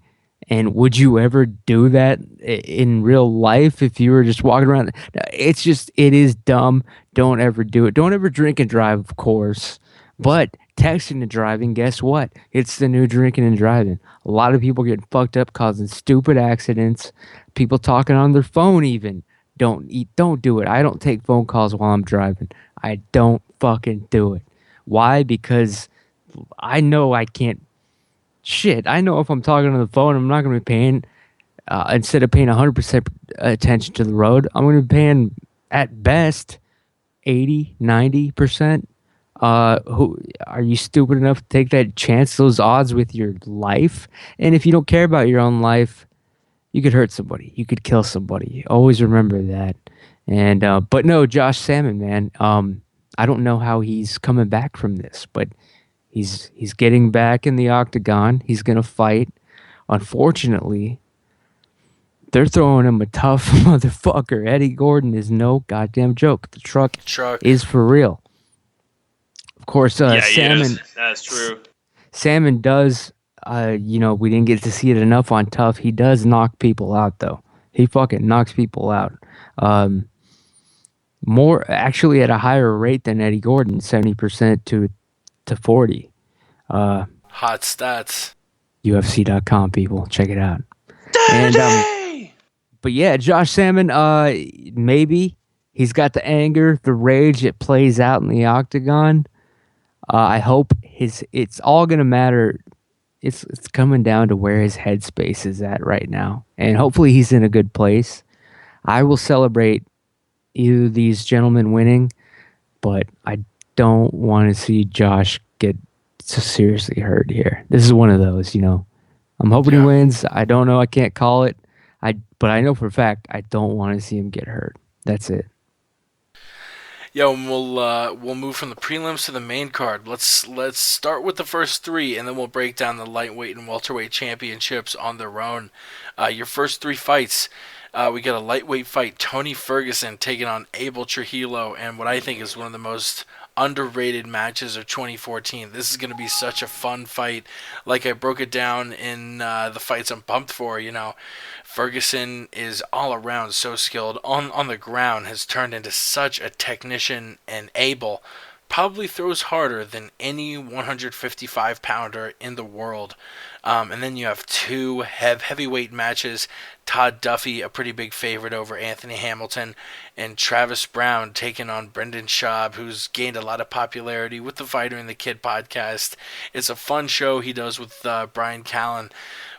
And would you ever do that in real life if you were just walking around? It is dumb. Don't ever do it. Don't ever drink and drive, of course. But texting and driving, guess what? It's the new drinking and driving. A lot of people get fucked up causing stupid accidents, People talking on their phone even. Don't do it. I don't take phone calls while I'm driving. I don't fucking do it. Why? Because I know I can't. Shit, I know if I'm talking on the phone, I'm not going to be paying. Instead of paying 100% attention to the road, I'm going to be paying at best 80, 90%. Who are you stupid enough to take that chance, those odds with your life? And if you don't care about your own life, you could hurt somebody. You could kill somebody. Always remember that. And but no, Josh Salmon, man. I don't know how he's coming back from this, but he's getting back in the octagon. He's gonna fight. Unfortunately, they're throwing him a tough motherfucker. Eddie Gordon is no goddamn joke. The truck is for real. Of course, Salmon. That's true. Salmon does. We didn't get to see it enough on Tough. He does knock people out, though. He fucking knocks people out. More actually at a higher rate than Eddie Gordon, 70% to 40. Hot stats. UFC.com, people, check it out. And but yeah, Josh Salmon. Maybe he's got the anger, the rage. It plays out in the octagon. I hope it's all gonna matter. It's coming down to where his headspace is at right now, and hopefully he's in a good place. I will celebrate either of these gentlemen winning, but I don't want to see Josh get so seriously hurt here. This is one of those, I'm hoping he wins. I don't know. I can't call it. But I know for a fact I don't want to see him get hurt. That's it. Yeah, and we'll move from the prelims to the main card. Let's start with the first three, and then we'll break down the lightweight and welterweight championships on their own. Your first three fights, we got a lightweight fight, Tony Ferguson taking on Abel Trujillo, and what I think is one of the most underrated matches of 2014. This is going to be such a fun fight. Like I broke it down in the fights I'm pumped for, Ferguson is all around so skilled on the ground, has turned into such a technician, and Abel probably throws harder than any 155 pounder in the world. And then you have two heavyweight matches. Todd Duffy, a pretty big favorite over Anthony Hamilton, and Travis Brown taking on Brendan Schaub, who's gained a lot of popularity with the Fighter and the Kid podcast. It's a fun show he does with Brian Callen.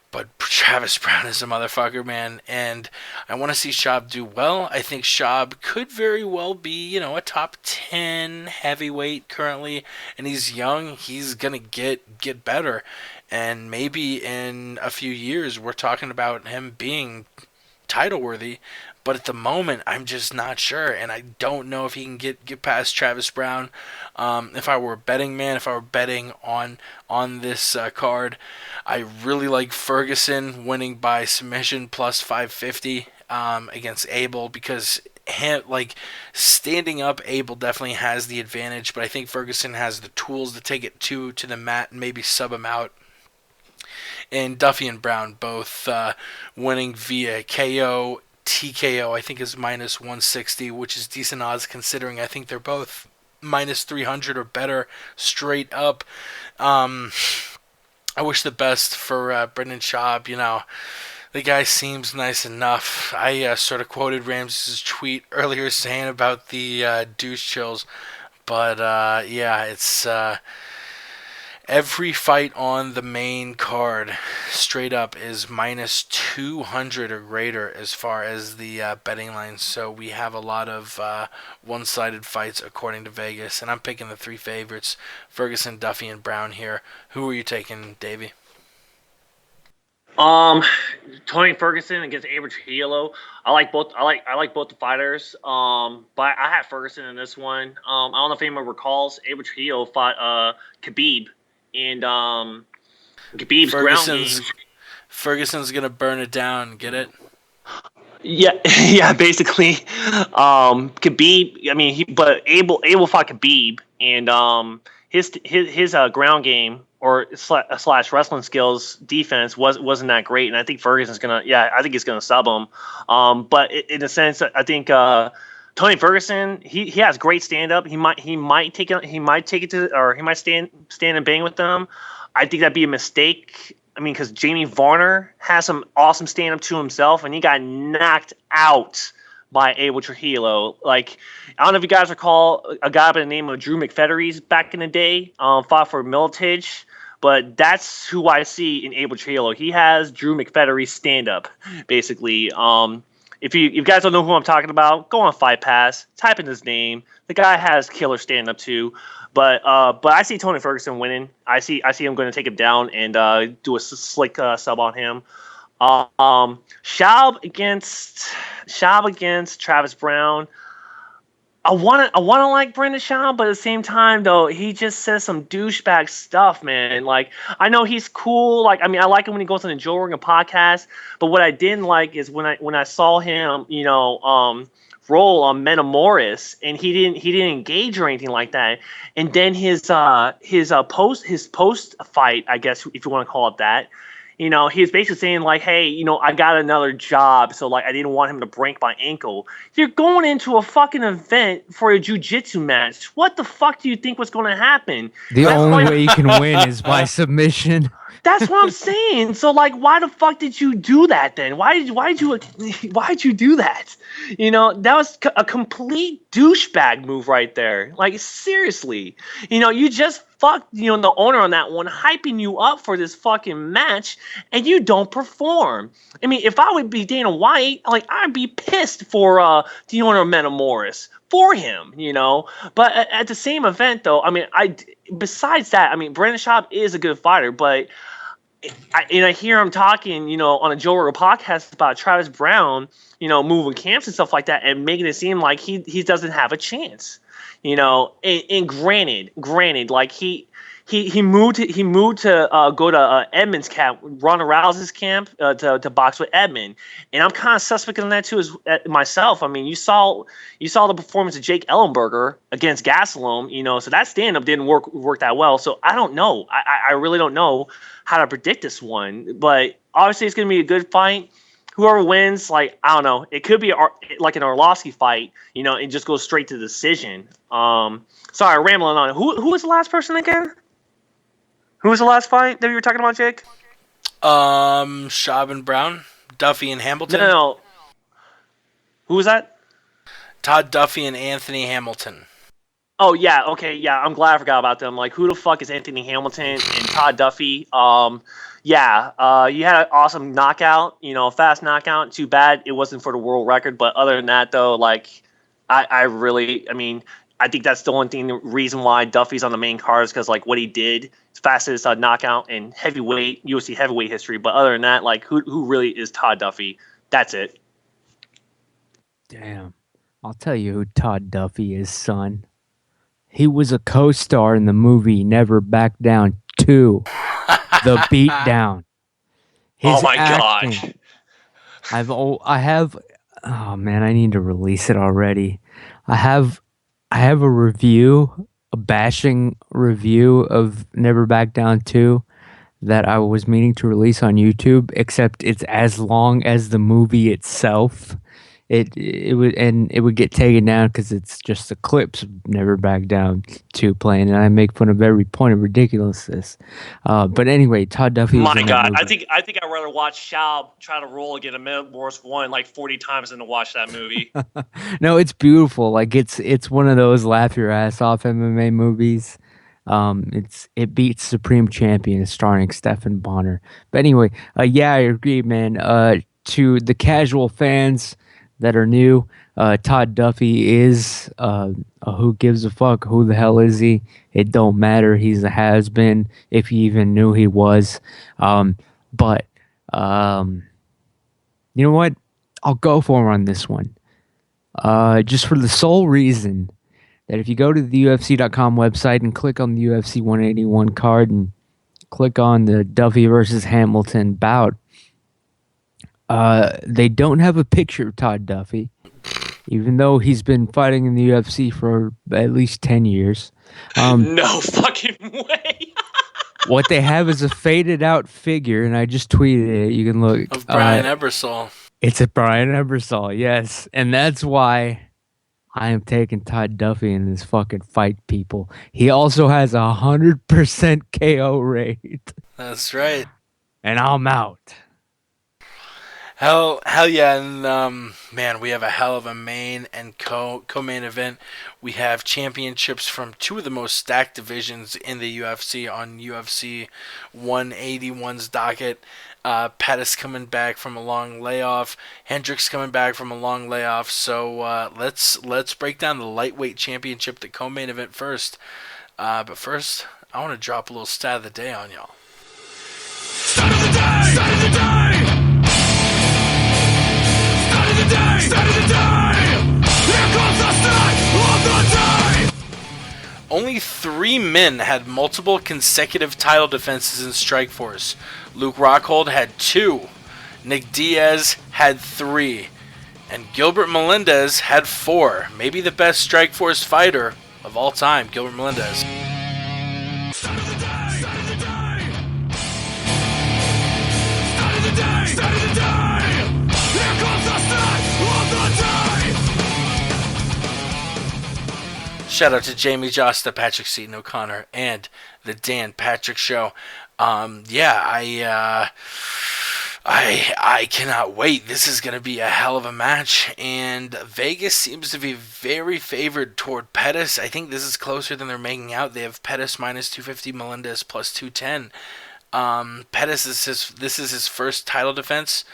But Travis Brown is a motherfucker, man, and I want to see Schaub do well. I think Schaub could very well be, a top 10 heavyweight currently, and he's young. He's going to get better, and maybe in a few years we're talking about him being title-worthy, but at the moment I'm just not sure, and I don't know if he can get past Travis Brown. If I were a betting man, if I were betting on this card, I really like Ferguson winning by submission plus 550 against Abel, because standing up, Abel definitely has the advantage, but I think Ferguson has the tools to take it to the mat and maybe sub him out. And Duffy and Brown both winning via KO, TKO, I think is minus 160, which is decent odds considering I think they're both minus 300 or better straight up. I wish the best for Brendan Schaub. The guy seems nice enough. I sort of quoted Ramses' tweet earlier saying about the douche chills, but it's every fight on the main card straight up is minus 200 or greater as far as the betting lines. So we have a lot of one-sided fights according to Vegas, and I'm picking the three favorites: Ferguson, Duffy, and Brown here. Who are you taking, Davey? Tony Ferguson against Abel Trujillo. I like both. I like both the fighters. But I had Ferguson in this one. I don't know if anyone recalls, Abel Trujillo fought Khabib, and Khabib's ground game. Ferguson's gonna burn it down. Get it? Yeah, basically. Khabib. I mean, but Abel fought Khabib, and his ground game or slash wrestling skills defense wasn't that great, and I think Ferguson's gonna. Yeah, I think he's gonna sub him. But in a sense, I think Tony Ferguson, he has great stand up. He might take it to, or he might stand and bang with them. I think that'd be a mistake I mean, because Jamie Varner has some awesome stand-up to himself, and he got knocked out by Abel Trujillo. Like, I don't know if you guys recall a guy by the name of Drew McFedries back in the day, fought for Militich, but that's who I see in Abel Trujillo. He has Drew McFedries stand-up, basically. If you guys don't know who I'm talking about, go on Fight Pass, type in his name. The guy has killer stand-up too. But I see Tony Ferguson winning. I see him going to take him down and do a slick sub on him. Schaub against Travis Brown. I want to like Brendan Schaub, but at the same time though, he just says some douchebag stuff, man. Like, I know he's cool. Like, I mean, I like him when he goes on the Joe Rogan podcast. But what I didn't like is when I saw him, roll on Metamoris, and he didn't engage or anything like that. And then his post fight, I guess if you want to call it that, he was basically saying like, hey, I got another job, so like I didn't want him to break my ankle. You're going into a fucking event for a jiu-jitsu match. What the fuck do you think was going to happen? The only way you can win is by submission. That's what I'm saying. So like, why the fuck did you do that then? Why did you do that? That was a complete douchebag move right there. Like, seriously, you just fucked, the owner on that one, hyping you up for this fucking match, and you don't perform. I mean, if I would be Dana White, like, I'd be pissed for the owner of Metamoris for him, But at the same event, though, I mean, besides that, I mean, Brandon Schaub is a good fighter, but I hear him talking, on a Joe Rogan podcast about Travis Brown, moving camps and stuff like that, and making it seem like he doesn't have a chance. And granted, like he moved to go to Edmund's camp, Ronda Rousey's camp, to box with Edmund, and I'm kind of suspect on that too as myself. I mean, you saw the performance of Jake Ellenberger against Gastelum, so that stand up didn't work that well. So I don't know. I really don't know how to predict this one, but obviously it's going to be a good fight. Whoever wins, like, I don't know, it could be like an Arlovsky fight, and just go straight to decision. Sorry, rambling on. Who was the last person again? Who was the last fight that you were talking about, Jake? Schaub and Brown, Duffy and Hamilton. No. Who was that? Todd Duffy and Anthony Hamilton. Oh, yeah, okay, yeah, I'm glad I forgot about them. Like, who the fuck is Anthony Hamilton and Todd Duffy? You had an awesome knockout, fast knockout. Too bad it wasn't for the world record. But other than that, though, like, I think that's the only reason why Duffy's on the main card is because, like, what he did, his fastest knockout in heavyweight, UFC heavyweight history. But other than that, like, who really is Todd Duffy? That's it. Damn. I'll tell you who Todd Duffy is, son. He was a co-star in the movie Never Back Down 2. The Beatdown. Oh my gosh. Oh man, I need to release it already. I have a review, a bashing review of Never Back Down 2 that I was meaning to release on YouTube, except it's as long as the movie itself. It would get taken down because it's just the clips of Never Back Down 2 playing, and I make fun of every point of ridiculousness. But anyway, Todd Duffy. My God, I think I'd rather watch Schaub try to roll against a Metamoris 1 like 40 times than to watch that movie. No, it's beautiful. Like it's one of those laugh your ass off MMA movies. It beats Supreme Champion starring Stephan Bonner. But anyway, yeah, I agree, man. To the casual fans that are new, Todd Duffy is a who gives a fuck. Who the hell is he? It don't matter. He's a has-been, if you even knew he was. But you know what? I'll go for him on this one. Just for the sole reason that if you go to the UFC.com website and click on the UFC 181 card and click on the Duffy versus Hamilton bout, they don't have a picture of Todd Duffy, even though he's been fighting in the UFC for at least 10 years. No fucking way. What they have is a faded out figure, and I just tweeted it. You can look. Of Brian Ebersol. It's a Brian Ebersol, yes. And that's why I am taking Todd Duffy in this fucking fight, people. He also has 100% KO rate. That's right. and I'm out. Hell yeah, and man, we have a hell of a main and co-main event. We have championships from two of the most stacked divisions in the UFC on UFC 181's docket. Pettis coming back from a long layoff, Hendricks coming back from a long layoff. So let's break down the lightweight championship, the co-main event first. But first, I want to drop a little stat of the day on y'all. Start of the day! Start of the day! Start of the day! Start of the day! Here comes the start of the day! Only 3 men had multiple consecutive title defenses in Strikeforce. Luke Rockhold had 2, Nick Diaz had 3, and Gilbert Melendez had 4. Maybe the best Strikeforce fighter of all time, Gilbert Melendez. Start of the day! Start of the day! Start of the day! Start of the day! Here comes the start of the day! Shout out to Jamie Josta, Patrick Seaton O'Connor, and the Dan Patrick Show. I cannot wait. This is going to be a hell of a match, and Vegas seems to be very favored toward Pettis. I think this is closer than they're making out. They have Pettis minus 250, Melendez plus 210. Pettis this is his first title defense,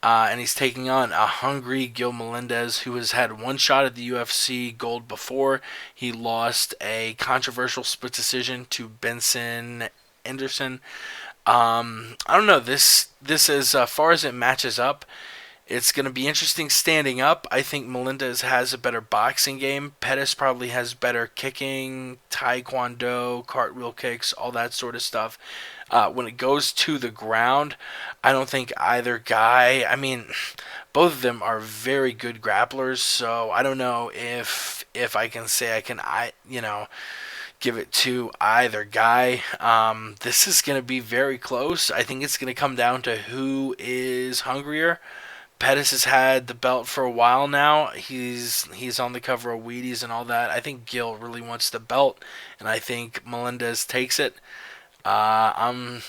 and he's taking on a hungry Gil Melendez, who has had one shot at the UFC gold before. He lost a controversial split decision to Benson Anderson. I don't know. This as far as it matches up, it's going to be interesting standing up. I think Melendez has a better boxing game. Pettis probably has better kicking, taekwondo, cartwheel kicks, all that sort of stuff. When it goes to the ground, I don't think either guy, I mean, both of them are very good grapplers, so I don't know if I can say give it to either guy. This is going to be very close. I think it's going to come down to who is hungrier. Pettis has had the belt for a while now. He's on the cover of Wheaties and all that. I think Gil really wants the belt, and I think Melendez takes it. I'm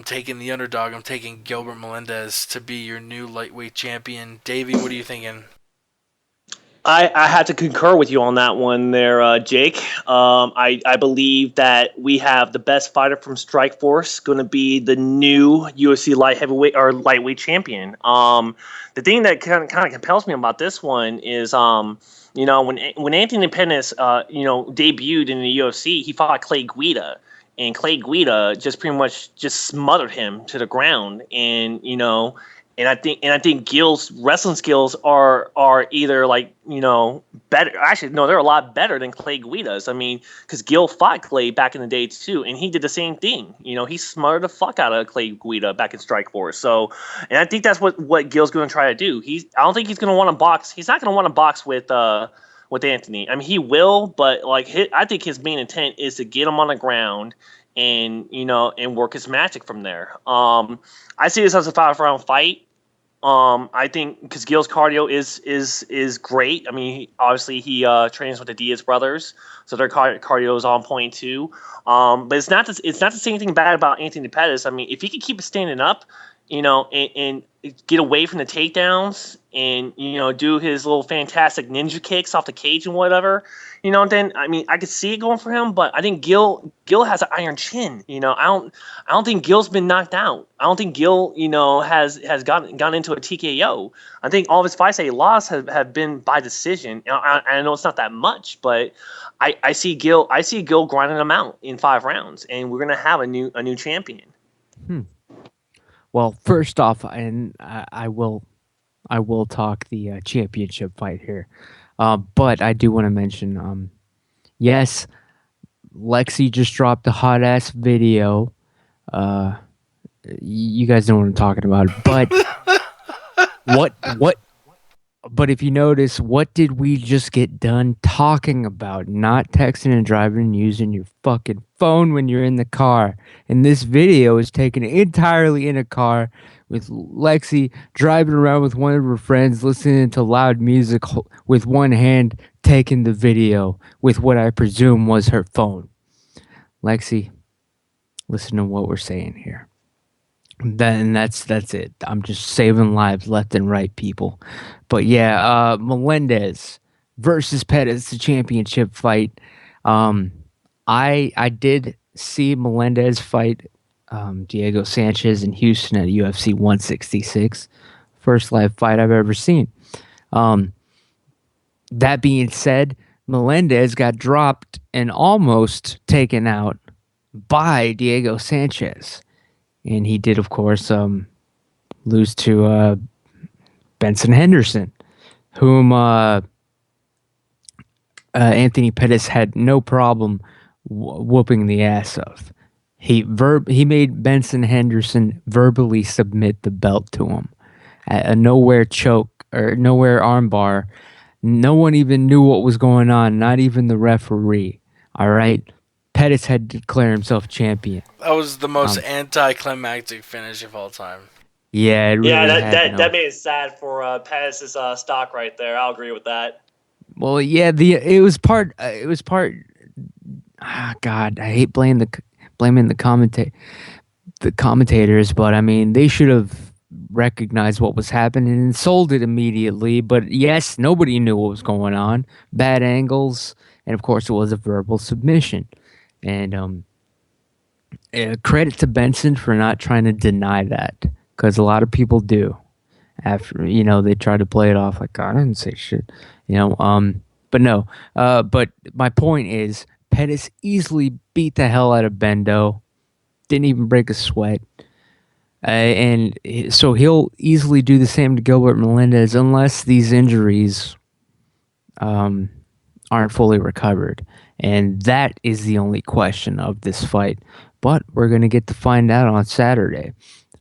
taking the underdog. I'm taking Gilbert Melendez to be your new lightweight champion. Davey, what are you thinking? I had to concur with you on that one there, Jake. I believe that we have the best fighter from Strikeforce going to be the new UFC lightweight champion. The thing that kind of compels me about this one is, when Anthony Pettis, debuted in the UFC, he fought Clay Guida. And Clay Guida just pretty much just smothered him to the ground, and I think Gil's wrestling skills are either better. Actually, no, they're a lot better than Clay Guida's. I mean, because Gil fought Clay back in the day too, and he did the same thing. He smothered the fuck out of Clay Guida back in Strikeforce. So, and I think that's what Gil's going to try to do. I don't think he's going to want to box. He's not going to want to box with Anthony. I mean, he will, but I think his main intent is to get him on the ground and work his magic from there. I see this as a 5-round fight. I think because Gil's cardio is great. I mean, obviously he trains with the Diaz brothers, so their cardio is on point too. But it's not to say anything bad about Anthony Pettis. I mean, if he can keep it standing up, and get away from the takedowns and, do his little fantastic ninja kicks off the cage and whatever, then, I mean, I could see it going for him, but I think Gil has an iron chin. I don't think Gil's been knocked out. I don't think Gil, has gone into a TKO. I think all of his fights that he lost have been by decision. I know it's not that much, but I see Gil grinding them out in 5 rounds, and we're going to have a new champion. Well, first off, and I will talk the championship fight here, but I do want to mention, yes, Lexi just dropped a hot ass video. You guys know what I'm talking about, but what? But if you notice, what did we just get done talking about? Not texting and driving and using your fucking phone when you're in the car. And this video is taken entirely in a car with Lexi driving around with one of her friends, listening to loud music with one hand, taking the video with what I presume was her phone. Lexi, listen to what we're saying here. Then that's it. I'm just saving lives left and right, people. But yeah, Melendez versus Pettis, the championship fight. Um, I did see Melendez fight Diego Sanchez in Houston at UFC 166. First live fight I've ever seen. Um, that being said, Melendez got dropped and almost taken out by Diego Sanchez. And he did, of course, lose to Benson Henderson, whom Anthony Pettis had no problem whooping the ass of. He made Benson Henderson verbally submit the belt to him. A nowhere choke or nowhere armbar. No one even knew what was going on, not even the referee. All right. Pettis had to declare himself champion. That was the most anticlimactic finish of all time. Yeah, it really that made it sad for Pettis' stock right there. I'll agree with that. Well, yeah, it was part. God, I hate blaming the commentators, but I mean they should have recognized what was happening and sold it immediately. But yes, nobody knew what was going on. Bad angles, and of course, it was a verbal submission. And credit to Benson for not trying to deny that, because a lot of people do. After they try to play it off like, I didn't say shit. But no. But my point is, Pettis easily beat the hell out of Bendo. Didn't even break a sweat. And so he'll easily do the same to Gilbert Melendez unless these injuries aren't fully recovered. And that is the only question of this fight. But we're going to get to find out on Saturday.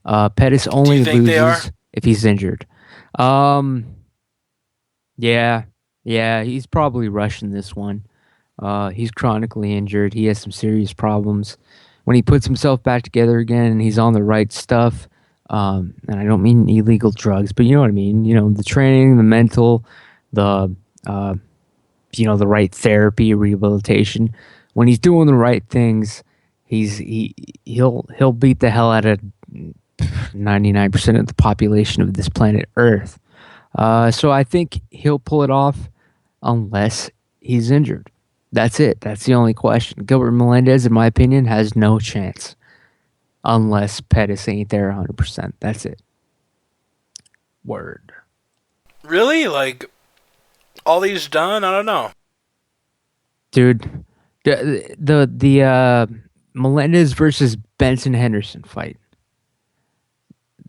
Pettis only loses if he's injured. Yeah, he's probably rushing this one. He's chronically injured. He has some serious problems. When he puts himself back together again and he's on the right stuff, and I don't mean illegal drugs, but you know what I mean. The training, the mental, the the right therapy, rehabilitation. When he's doing the right things, he'll beat the hell out of 99% of the population of this planet Earth. So I think he'll pull it off unless he's injured. That's it. That's the only question. Gilbert Melendez, in my opinion, has no chance unless Pettis ain't there 100%. That's it. Word. Really? Like, all he's done? I don't know. Dude, the Melendez versus Benson Henderson fight.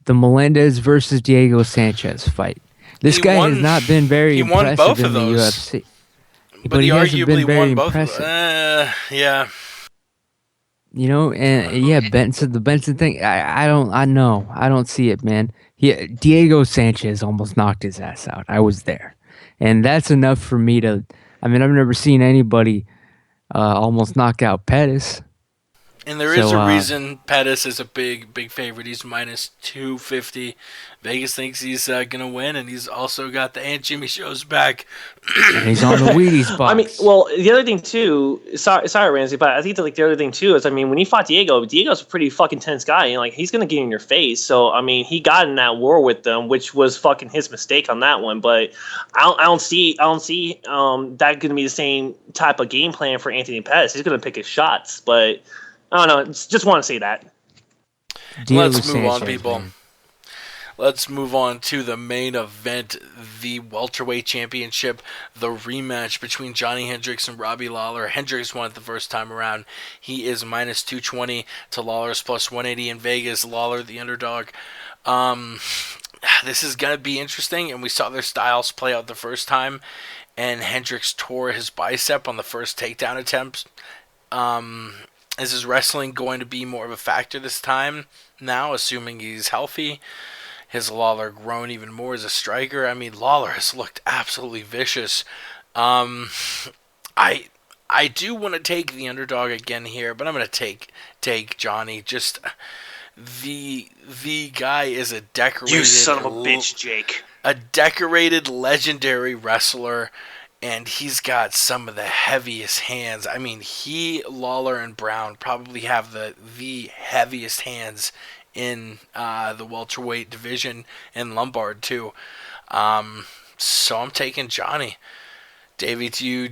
The Melendez versus Diego Sanchez fight. This guy has not been very impressive in the UFC. But he hasn't been arguably very won both. impressive. Yeah. The Benson thing. I don't see it, man. Diego Sanchez almost knocked his ass out. I was there, and that's enough for me to. I mean, I've never seen anybody almost knock out Pettis. And there is a reason Pettis is a big favorite. He's minus 250. Vegas thinks he's going to win, and he's also got the Aunt Jimmy show's back. And he's on the Wheaties box. I mean, well, the other thing, too, sorry, Ramsey, but I think that, the other thing, too, is, I mean, when he fought Diego's a pretty fucking tense guy, and, he's going to get in your face. So, I mean, he got in that war with them, which was fucking his mistake on that one. But I don't see that going to be the same type of game plan for Anthony Pettis. He's going to pick his shots, but I don't know. Just want to say that. Let's move on, people. Let's move on to the main event, the welterweight championship, the rematch between Johnny Hendricks and Robbie Lawler. Hendricks won it the first time around. He is minus 220 to Lawler's plus 180 in Vegas. Lawler, the underdog. This is going to be interesting, and we saw their styles play out the first time, and Hendricks tore his bicep on the first takedown attempt. Is his wrestling going to be more of a factor this time now, assuming he's healthy? Has Lawler grown even more as a striker? I mean, Lawler has looked absolutely vicious. I do want to take the underdog again here, but I'm going to take Johnny. Just the guy is a decorated... You son of a bitch, Jake. A decorated, legendary wrestler. And he's got some of the heaviest hands. I mean, Lawler, and Brown probably have the heaviest hands in the welterweight division and Lombard too. So I'm taking Johnny. Davey, do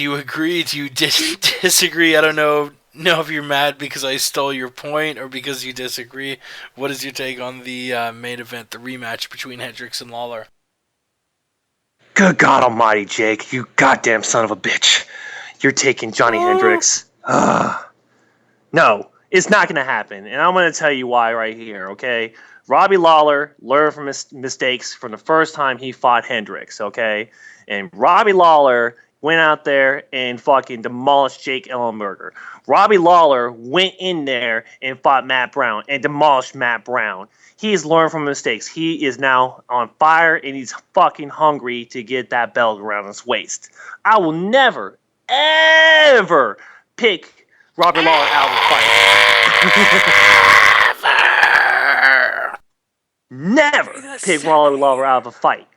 you agree? Do you disagree? I don't know if you're mad because I stole your point or because you disagree. What is your take on the main event, the rematch between Hendricks and Lawler? Good God Almighty, Jake! You goddamn son of a bitch! You're taking Johnny Hendricks. No, it's not going to happen, and I'm going to tell you why right here. Okay, Robbie Lawler learned from his mistakes from the first time he fought Hendricks. Okay, and Robbie Lawler went out there and fucking demolished Jake Ellenberger. Robbie Lawler went in there and fought Matt Brown and demolished Matt Brown. He has learned from mistakes. He is now on fire and he's fucking hungry to get that belt around his waist. I will never, ever pick Robbie Lawler out of a fight. Never pick Robbie Lawler out of a fight.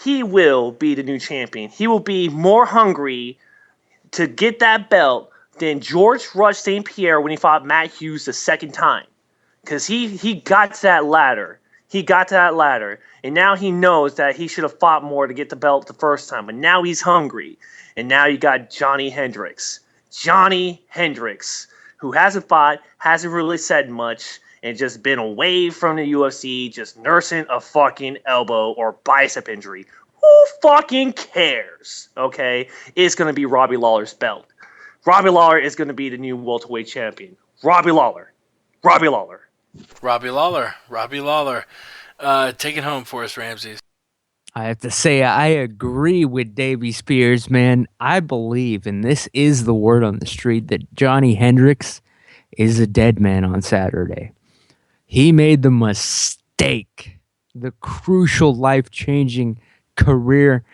He will be the new champion. He will be more hungry to get that belt than George Rush St. Pierre when he fought Matt Hughes the second time. Because he got to that ladder. He got to that ladder. And now he knows that he should have fought more to get the belt the first time. But now he's hungry. And now you got Johnny Hendricks. Johnny Hendricks, who hasn't fought, hasn't really said much, and just been away from the UFC, just nursing a fucking elbow or bicep injury. Who fucking cares? Okay? It's going to be Robbie Lawler's belt. Robbie Lawler is going to be the new welterweight champion. Robbie Lawler. Robbie Lawler. Robbie Lawler. Robbie Lawler. Take it home for us, Ramses. I have to say, I agree with Davey Spears, man. I believe, and this is the word on the street, that Johnny Hendricks is a dead man on Saturday. He made the mistake, the crucial, life-changing career,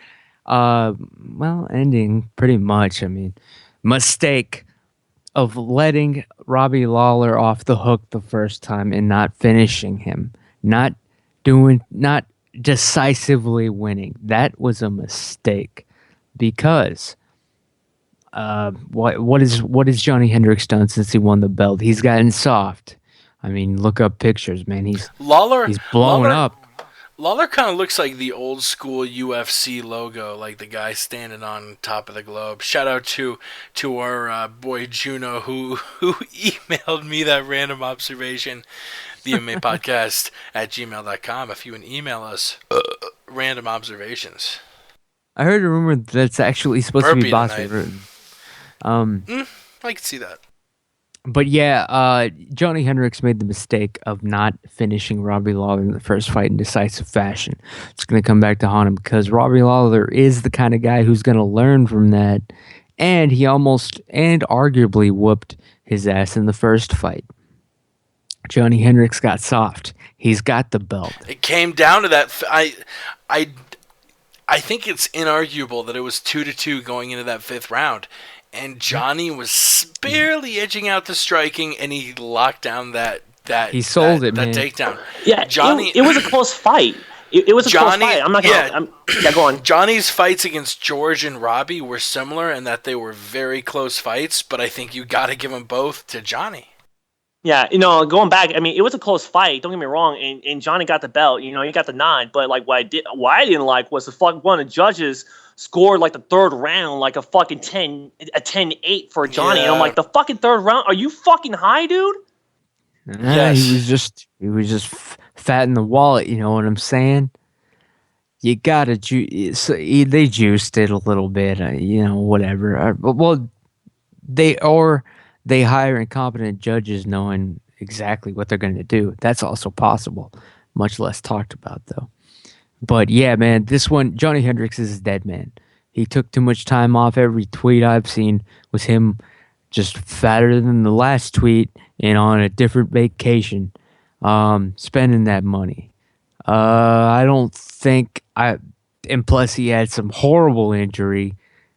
ending pretty much. I mean, mistake of letting Robbie Lawler off the hook the first time and not finishing him, not decisively winning. That was a mistake because what has Johnny Hendricks done since he won the belt? He's gotten soft. I mean, look up pictures, man. He's blowing up. Lawler kind of looks like the old school UFC logo, like the guy standing on top of the globe. Shout out to our boy Juno who emailed me that random observation. The MMA Podcast at gmail.com if you want to email us random observations. I heard a rumor that's actually supposed to be Boss Rutan. I can see that. But yeah, Johnny Hendricks made the mistake of not finishing Robbie Lawler in the first fight in decisive fashion. It's going to come back to haunt him because Robbie Lawler is the kind of guy who's going to learn from that, and he almost and arguably whooped his ass in the first fight. Johnny Hendricks got soft. He's got the belt. It came down to that. I think it's inarguable that it was 2-2 going into that fifth round. And Johnny was barely edging out the striking, and he locked down that he sold it, that man. takedown. Yeah, Johnny. It was a close fight. It was a close fight. I'm not gonna. Yeah, go on. Johnny's fights against George and Robbie were similar in that they were very close fights, but I think you got to give them both to Johnny. Yeah, going back, I mean, it was a close fight. Don't get me wrong, and Johnny got the belt. He got the nod. But like, what I didn't like was one of the judges scored like the third round, like a fucking 10-8 for Johnny. Yeah. And I'm like, the fucking third round? Are you fucking high, dude? Yes. He was just fat in the wallet. You know what I'm saying? You gotta they juiced it a little bit. Whatever. Well, they hire incompetent judges knowing exactly what they're going to do. That's also possible. Much less talked about, though. But yeah, man, this one, Johnny Hendricks is a dead man. He took too much time off. Every tweet I've seen was him just fatter than the last tweet and on a different vacation, spending that money. I don't think and plus he had some horrible injury.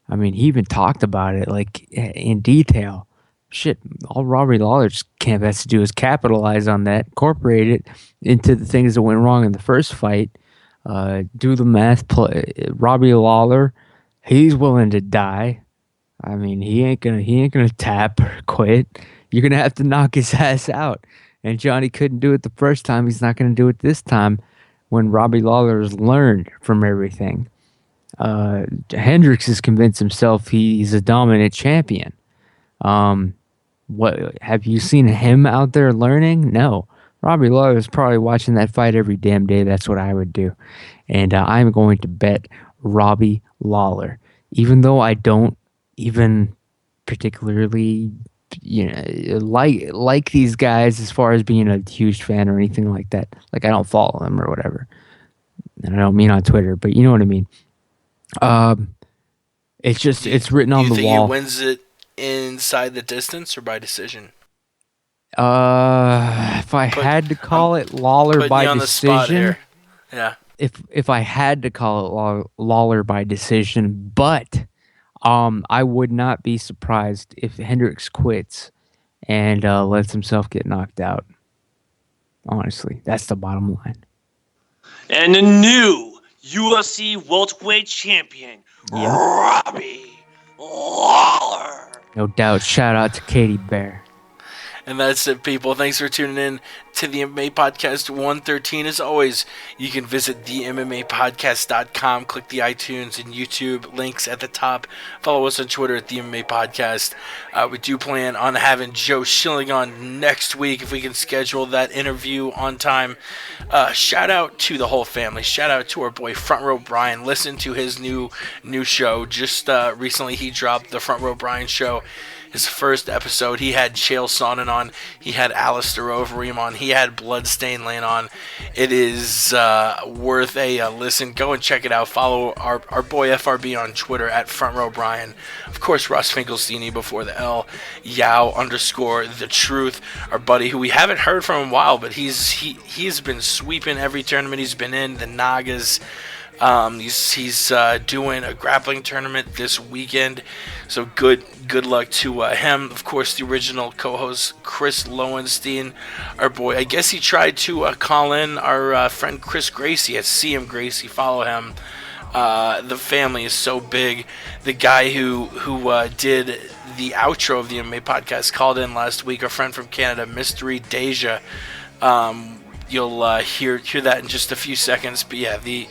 I mean, he even talked about it like in detail. Shit, all Robbie Lawler has to do is capitalize on that, incorporate it into the things that went wrong in the first fight. Do the math. Robbie Lawler, he's willing to die. I mean, he ain't gonna tap or quit. You're gonna have to knock his ass out, And Johnny couldn't do it the first time. He's not going to do it this time when Robbie Lawler has learned from everything. Hendricks has convinced himself he's a dominant champion. What have you seen him out there learning? No. Robbie Lawler is probably watching that fight every damn day. That's what I would do. And I'm going to bet Robbie Lawler. Even though I don't even particularly like these guys as far as being a huge fan or anything like that. Like, I don't follow them or whatever. And I don't mean on Twitter, but you know what I mean. It's written on the wall. You think he wins it inside the distance or by decision? If I had to call it Lawler by decision, yeah. If I had to call it Lawler by decision, but I would not be surprised if Hendricks quits and lets himself get knocked out. Honestly, that's the bottom line. And the new UFC welterweight champion, Robbie Lawler. No doubt. Shout out to Katie Bear. And that's it, people. Thanks for tuning in to the MMA Podcast 113. As always, you can visit themmapodcast.com, click the iTunes and YouTube links at the top. Follow us on Twitter at the MMA Podcast. We do plan on having Joe Schilling on next week if we can schedule that interview on time. Shout out to the whole family. Shout out to our boy Front Row Brian. Listen to his new show. Just recently he dropped the Front Row Brian show. His first episode, he had Chael Sonnen on, he had Alistair Overeem on, he had Bloodstained Lane on. It is worth a listen. Go and check it out. Follow our boy FRB on Twitter at Front Row Brian. Of course, Ross Finkelstein before the L, Yao_the Truth, our buddy who we haven't heard from in a while, but he's been sweeping every tournament he's been in. The Nagas. He's doing a grappling tournament this weekend, so good luck to him. Of course, the original co-host Chris Lowenstein, our boy. I guess he tried to call in our friend Chris Gracie at CM Gracie. Follow him. The family is so big. The guy who did the outro of the MMA Podcast called in last week. Our friend from Canada, Mystery Deja. You'll hear that in just a few seconds. But yeah, the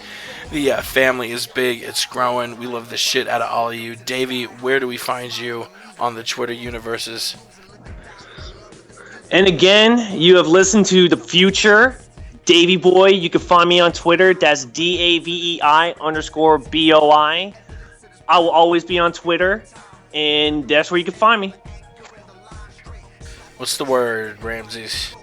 family is big. It's growing. We love the shit out of all of you. Davey, where do we find you on the Twitter universes? And again, you have listened to The Future, Davey Boy. You can find me on Twitter. That's DAVEI_BOI. I will always be on Twitter, and that's where you can find me. What's the word, Ramses?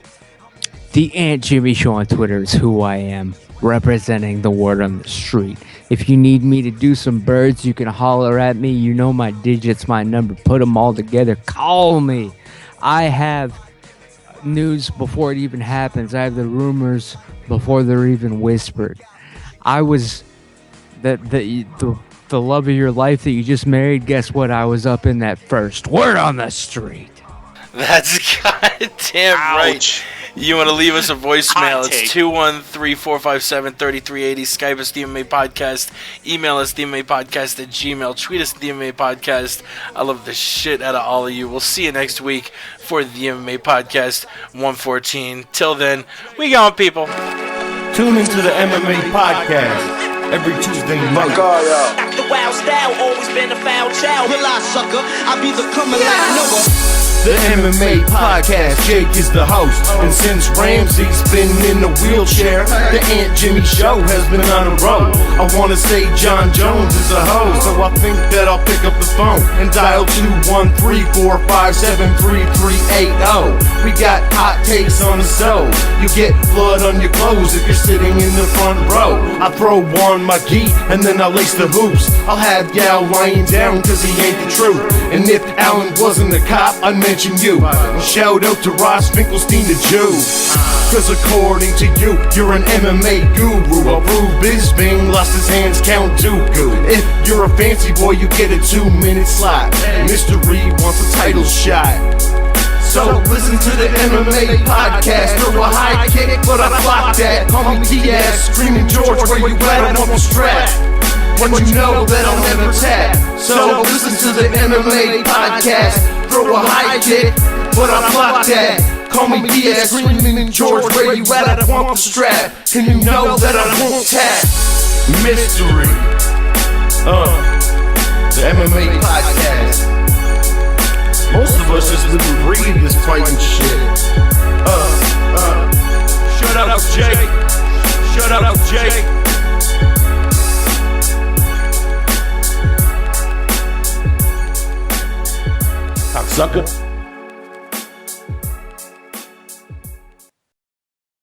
The Aunt Jimmy Show on Twitter is who I am, representing the word on the street. If you need me to do some birds, you can holler at me. You know my digits, my number. Put them all together. Call me. I have news before it even happens. I have the rumors before they're even whispered. I was the love of your life that you just married. Guess what? I was up in that first. Word on the street. That's goddamn right. You want to leave us a voicemail? It's 213-457-3380. Skype us the MMA Podcast. Email us the MMA Podcast at Gmail. Tweet us the MMA Podcast. I love the shit out of all of you. We'll see you next week for the MMA Podcast 114. Till then, we going, people. Tune into the MMA Podcast every Tuesday night. The wild style, always been a foul child. Realize, sucker, I be the coming like Noah. The MMA Podcast, Jake is the host. And since Ramsey's been in the wheelchair, the Aunt Jimmy Show has been on a roll. I wanna say John Jones is a host, so I think that I'll pick up the phone and dial 213-457-3380. We got hot takes on the show. You get blood on your clothes if you're sitting in the front row. I throw on my gi and then I lace the hoops. I'll have Yao lying down cause he ain't the truth. And if Alan wasn't a cop, I'd mention you. And shout out to Ross Finkelstein the Jew. Cause according to you, you're an MMA guru. A Rube Bisbing lost his hands, Count Dooku. If you're a fancy boy, you get a 2-minute slot. Mystery wants a title shot. So listen to the MMA Podcast. Throw a high kick, but I block that. Call me TS, screaming George, where you at? I'm on the strap. But you know that I'll never tap. So listen to the MMA Podcast. Throw a high kick, but I block that. Call me DS, screaming George, where you at? I want the strap, and you know that I won't tap. Mystery, the MMA Podcast. Most of us just live and breathe this fighting shit. Shut up, Jake. Shut up, Jake. Cocksucker.